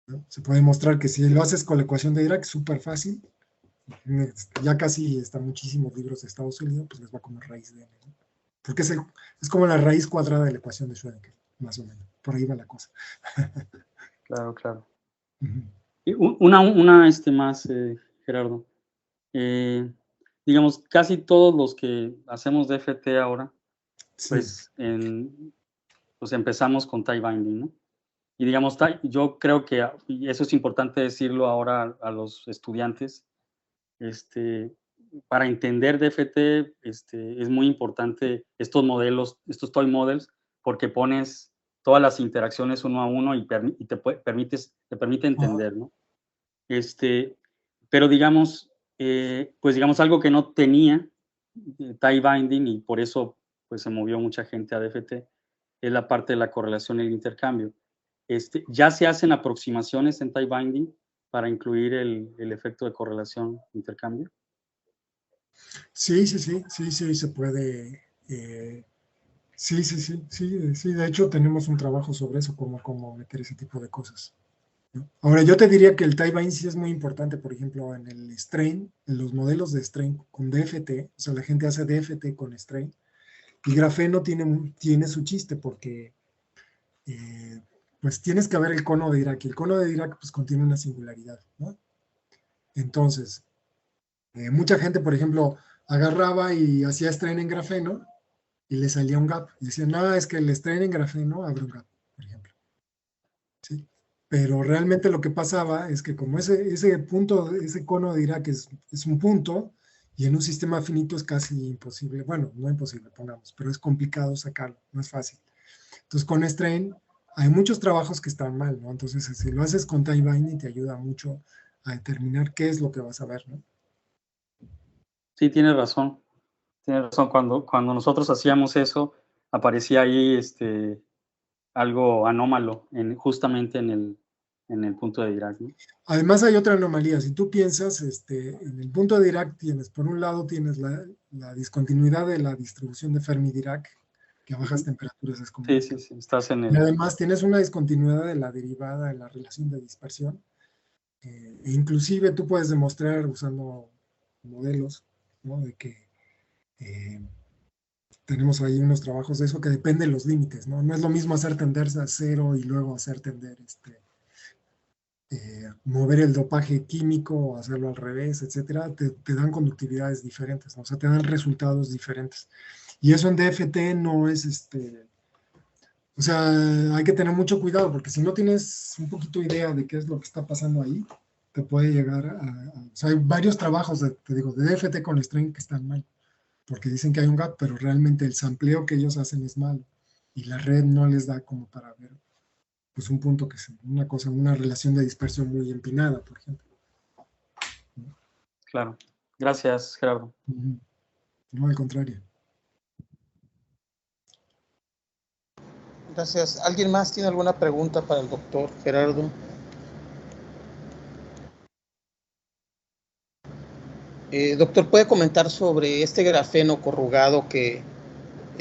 ¿no? Se puede mostrar que si lo haces con la ecuación de Dirac, es súper fácil. Ya casi están muchísimos libros de Estados Unidos, pues les va como raíz de n, ¿no? Porque es como la raíz cuadrada de la ecuación de Schrödinger, más o menos. Por ahí va la cosa. Claro, claro. Y una más, Gerardo. Digamos, casi todos los que hacemos DFT ahora, pues, pues empezamos con tie binding, ¿no? Y digamos, yo creo que, y eso es importante decirlo ahora a los estudiantes, para entender DFT, es muy importante estos modelos, estos toy models, porque pones todas las interacciones uno a uno y te permite entender, ¿no? Pero digamos, pues digamos algo que no tenía tie binding y por eso pues se movió mucha gente a DFT, es la parte de la correlación y el intercambio. Ya se hacen aproximaciones en tie binding para incluir el efecto de correlación e intercambio. Sí, se puede. Sí, de hecho tenemos un trabajo sobre eso, cómo meter ese tipo de cosas. ¿no? Ahora, yo te diría que el tie-binding sí es muy importante, por ejemplo, en el strain, en los modelos de strain con DFT, o sea, la gente hace DFT con strain, y grafeno tiene su chiste porque pues tienes que ver el cono de Dirac, y el cono de Dirac pues contiene una singularidad, ¿no? Entonces, mucha gente, por ejemplo, agarraba y hacía strain en grafeno y le salía un gap. Y decían, no, es que el strain en grafeno abre un gap, por ejemplo. ¿Sí? Pero realmente lo que pasaba es que como ese punto, ese cono de Dirac es un punto, y en un sistema finito es casi imposible, bueno, no imposible, pongamos, pero es complicado sacarlo, no es fácil. Entonces, con strain hay muchos trabajos que están mal, ¿no? Entonces, si lo haces con time binding, te ayuda mucho a determinar qué es lo que vas a ver, ¿no? Sí, tienes razón. Tienes razón. Cuando nosotros hacíamos eso, aparecía ahí algo anómalo justamente en el punto de Dirac, ¿no? Además, hay otra anomalía. Si tú piensas, en el punto de Dirac por un lado, tienes la discontinuidad de la distribución de Fermi-Dirac, que a bajas temperaturas es como Sí, esta. sí, sí. Estás en Y el... además tienes una discontinuidad de la derivada de la relación de dispersión. E inclusive tú puedes demostrar usando modelos, ¿no? De que tenemos ahí unos trabajos de eso que depende de los límites, ¿no? No es lo mismo hacer tenderse a cero y luego hacer tender, mover el dopaje químico o hacerlo al revés, etcétera, te dan conductividades diferentes, ¿no? O sea, te dan resultados diferentes. Y eso en DFT no es, o sea, hay que tener mucho cuidado porque si no tienes un poquito idea de qué es lo que está pasando ahí, te puede llegar o sea, hay varios trabajos, te digo, de DFT con strain que están mal, porque dicen que hay un gap, pero realmente el sampleo que ellos hacen es malo y la red no les da como para ver pues un punto que es una cosa, una relación de dispersión muy empinada, por ejemplo. Claro. Gracias, Gerardo. No, al contrario. Gracias. ¿Alguien más tiene alguna pregunta para el doctor Gerardo? Doctor, ¿puede comentar sobre este grafeno corrugado que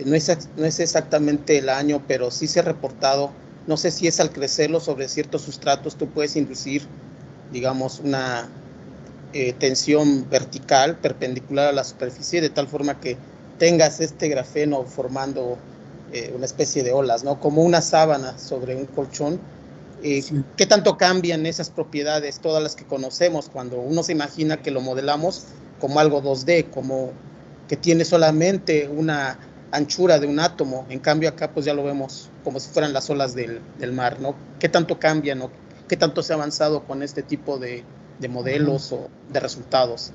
no es exactamente el año, pero sí se ha reportado? No sé si es al crecerlo sobre ciertos sustratos, tú puedes inducir, digamos, una tensión vertical, perpendicular a la superficie, de tal forma que tengas este grafeno formando una especie de olas, ¿no? Como una sábana sobre un colchón. Sí. ¿Qué tanto cambian esas propiedades, todas las que conocemos, cuando uno se imagina que lo modelamos como algo 2D, como que tiene solamente una anchura de un átomo? En cambio acá pues ya lo vemos como si fueran las olas del mar, ¿no? ¿Qué tanto cambian o qué tanto se ha avanzado con este tipo de modelos o de resultados?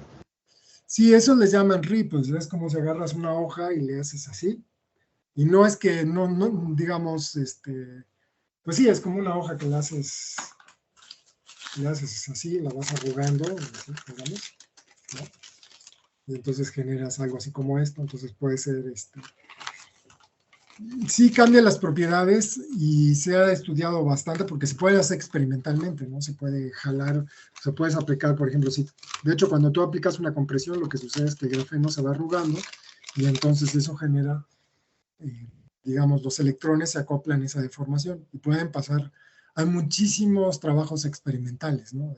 Sí, eso les llaman ripos, es como si agarras una hoja y le haces así. Y no es que, no, digamos, pues sí, es como una hoja que le haces así, la vas arrugando, así, digamos, ¿no? Y entonces generas algo así como esto, entonces puede ser, sí cambia las propiedades y se ha estudiado bastante porque se puede hacer experimentalmente, ¿no? Se puede jalar, se puede aplicar, por ejemplo, si, de hecho, cuando tú aplicas una compresión, lo que sucede es que el grafeno se va arrugando y entonces eso genera, digamos, los electrones se acoplan a esa deformación y pueden pasar, hay muchísimos trabajos experimentales, ¿no?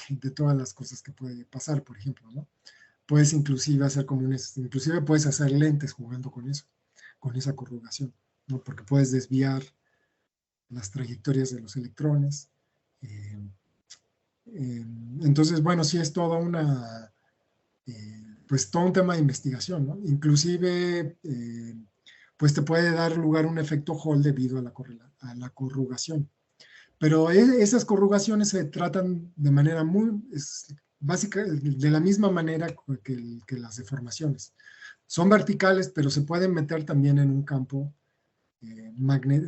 De todas las cosas que puede pasar, por ejemplo, ¿no? Puedes inclusive hacer inclusive puedes hacer lentes jugando con eso, con esa corrugación, ¿no? Porque puedes desviar las trayectorias de los electrones. Eh, entonces, bueno, sí es toda pues todo un tema de investigación, ¿no? Inclusive, pues te puede dar lugar un efecto Hall debido a la corrugación. Pero esas corrugaciones se tratan de manera básica, de la misma manera que las deformaciones. Son verticales, pero se pueden meter también en un campo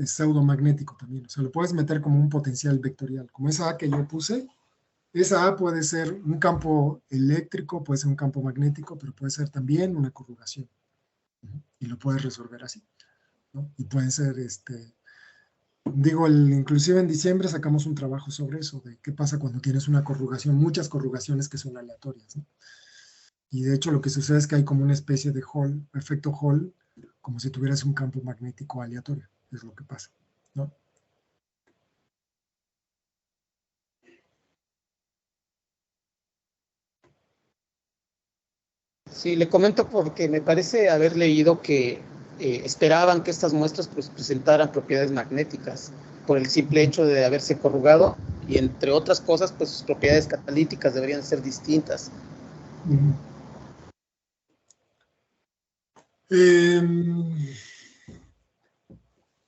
pseudomagnético también. O sea, lo puedes meter como un potencial vectorial. Como esa A que yo puse, esa A puede ser un campo eléctrico, puede ser un campo magnético, pero puede ser también una corrugación. Y lo puedes resolver así, ¿no? Y pueden ser, digo, inclusive en diciembre sacamos un trabajo sobre eso, de qué pasa cuando tienes una corrugación, muchas corrugaciones que son aleatorias, ¿no? Y de hecho lo que sucede es que hay como una especie de Hall, efecto Hall, como si tuvieras un campo magnético aleatorio, es lo que pasa, ¿no? Sí, le comento porque me parece haber leído que esperaban que estas muestras pues, presentaran propiedades magnéticas por el simple hecho de haberse corrugado y entre otras cosas, pues sus propiedades catalíticas deberían ser distintas.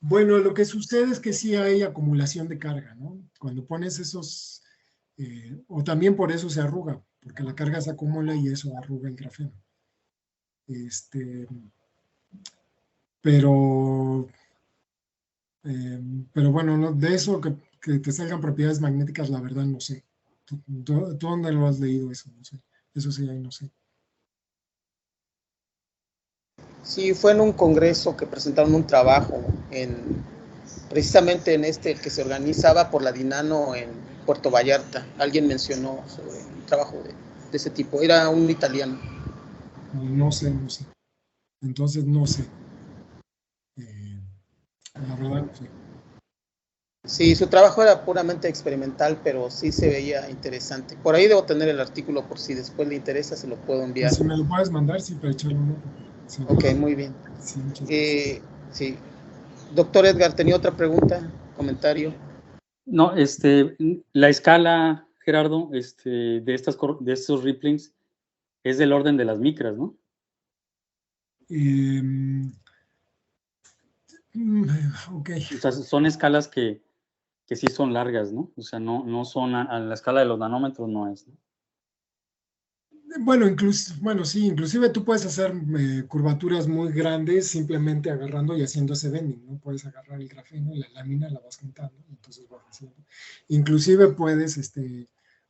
Bueno, lo que sucede es que sí hay acumulación de carga, ¿no? Cuando pones esos, o también por eso se arruga, porque la carga se acumula y eso arruga el grafeno. Pero bueno, no, de eso que te salgan propiedades magnéticas, la verdad no sé. ¿Tú dónde lo has leído eso? No sé. Eso sí, ahí no sé. Sí, fue en un congreso que presentaron un trabajo precisamente en el que se organizaba por la Dinano en Puerto Vallarta. Alguien mencionó sobre un trabajo de ese tipo. Era un italiano. No sé, no sé. Entonces no sé. La verdad no sé. Sí, su trabajo era puramente experimental, pero sí se veía interesante. Por ahí debo tener el artículo por si después le interesa, se lo puedo enviar. Si me lo puedes mandar, sí, para echarle un ojo. Sí. Ok, muy bien. Sí, muchas gracias. Sí. Doctor Edgar, ¿tenía otra pregunta, comentario? No, la escala, Gerardo, de estos ripplings es del orden de las micras, ¿no? Ok. O sea, son escalas que sí son largas, ¿no? O sea, no son a la escala de los nanómetros, no es, ¿no? Bueno, sí, inclusive tú puedes hacer curvaturas muy grandes simplemente agarrando y haciendo ese bending, ¿no? Puedes agarrar el grafeno y la lámina la vas juntando, entonces vas haciendo. Inclusive puedes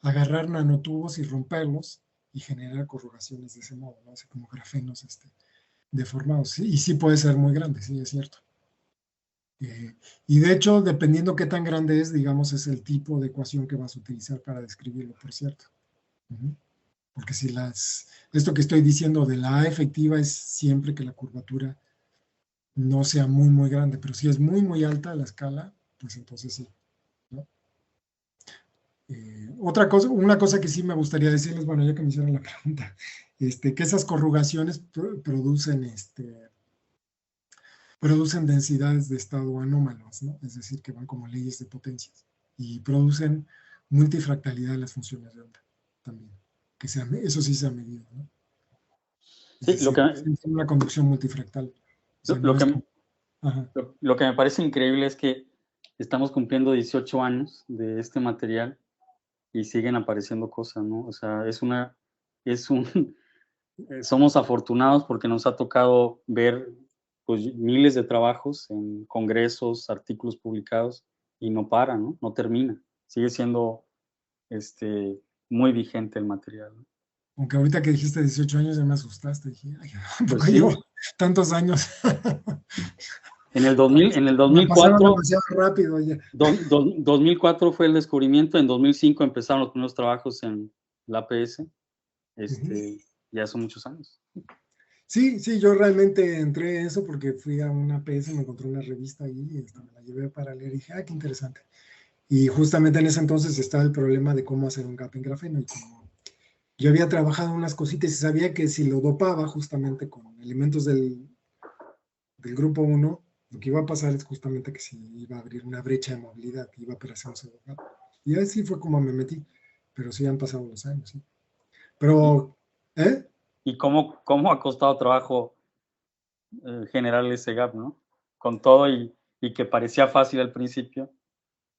agarrar nanotubos y romperlos y generar corrugaciones de ese modo, ¿no? Así como grafenos deformados. Sí, y sí puede ser muy grande, sí, es cierto. Y de hecho, dependiendo qué tan grande es, digamos, es el tipo de ecuación que vas a utilizar para describirlo, por cierto. Porque si esto que estoy diciendo de la A efectiva es siempre que la curvatura no sea muy, muy grande, pero si es muy, muy alta la escala, pues entonces sí, ¿no? Una cosa que sí me gustaría decirles, bueno, ya que me hicieron la pregunta, que esas corrugaciones producen densidades de estado anómalas, ¿no? Es decir, que van como leyes de potencias y producen multifractalidad de las funciones de onda también, eso sí se ha medido, ¿no? Es Sí, decir, es una conducción multifractal. O sea, lo no es que, ajá. lo que me parece increíble es que estamos cumpliendo 18 años de este material y siguen apareciendo cosas, ¿no? O sea, somos afortunados porque nos ha tocado ver pues, miles de trabajos en congresos, artículos publicados y no para, ¿no? No termina. Sigue siendo muy vigente el material, ¿no? Aunque ahorita que dijiste 18 años ya me asustaste. Dije, ay, ¿por Pues qué sí. llevo tantos años? En el Me pasaron 2004, demasiado rápido ya. 2004 fue el descubrimiento, en 2005 empezaron los primeros trabajos en la APS, ya son muchos años. Sí, yo realmente entré en eso porque fui a una PS, me encontré una revista ahí, me la llevé para leer y dije, qué interesante. Y justamente en ese entonces estaba el problema de cómo hacer un gap en grafeno. Y como yo había trabajado unas cositas y sabía que si lo dopaba justamente con elementos del grupo 1, lo que iba a pasar es justamente que se iba a abrir una brecha de movilidad, iba a aparecer un pseudo gap. Y así fue como me metí, pero sí han pasado los años, sí. Pero, ¿Y cómo ha costado trabajo generar ese gap, ¿no? Con todo y que parecía fácil al principio.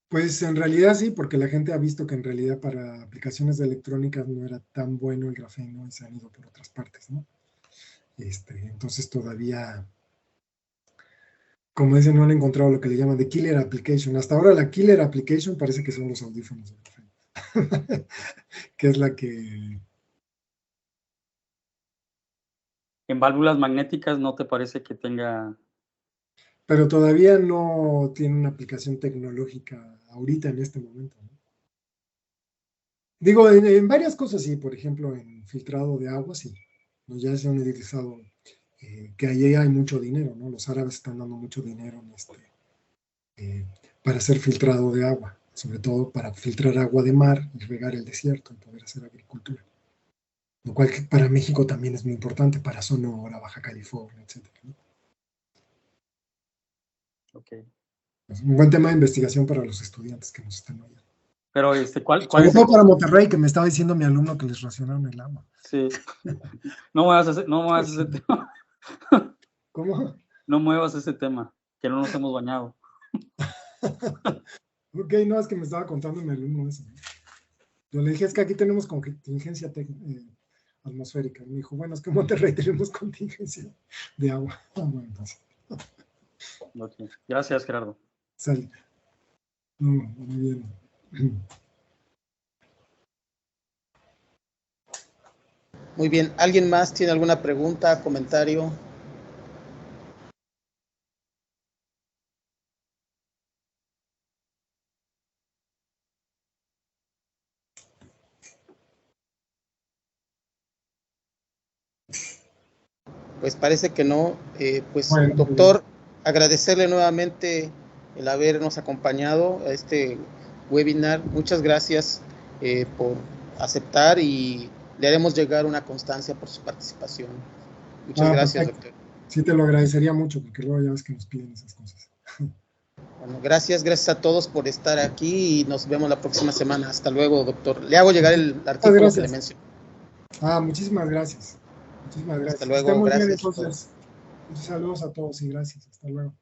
Pues en realidad sí, porque la gente ha visto que en realidad para aplicaciones de electrónica no era tan bueno el grafeno y se han ido por otras partes, ¿no? Entonces todavía, como dicen, no han encontrado lo que le llaman de killer application. Hasta ahora la killer application parece que son los audífonos de grafeno, que es la que... ¿En válvulas magnéticas no te parece que tenga...? Pero todavía no tiene una aplicación tecnológica ahorita en este momento, ¿no? Digo, en varias cosas sí, por ejemplo, en filtrado de agua, sí. Ya se han utilizado, que ahí hay mucho dinero, ¿no? Los árabes están dando mucho dinero para hacer filtrado de agua, sobre todo para filtrar agua de mar y regar el desierto y poder hacer agricultura. lo cual que para México también es muy importante, para Sonora, Baja California, etcétera, ¿no? Ok. Es un buen tema de investigación para los estudiantes que nos están oyendo. Pero, ¿cuál Sobre es todo para Monterrey, que me estaba diciendo mi alumno que les racionaron el agua. Sí. No muevas ese tema. ¿Cómo? No muevas ese tema, que no nos hemos bañado. Ok, no, es que me estaba contando mi alumno eso. Yo le dije, es que aquí tenemos contingencia atmosférica. Y me dijo, bueno, es que en Monterrey tenemos contingencia de agua. Bueno, entonces, Okay. Gracias, Gerardo. sale. No, muy bien. Muy bien. ¿Alguien más tiene alguna pregunta, comentario? Pues parece que no. Pues, Bueno, doctor, agradecerle nuevamente el habernos acompañado a este webinar. Muchas gracias por aceptar y le haremos llegar una constancia por su participación. Muchas gracias, perfecto. doctor. Sí, te lo agradecería mucho, porque luego ya ves que nos piden esas cosas. Bueno, gracias a todos por estar aquí y nos vemos la próxima semana. Hasta luego, doctor. Le hago llegar el artículo que le mencioné. Muchísimas gracias. Muchísimas gracias. Hasta luego, Estén muy bien, gracias a entonces. todos. Muchos saludos a todos y gracias. Hasta luego.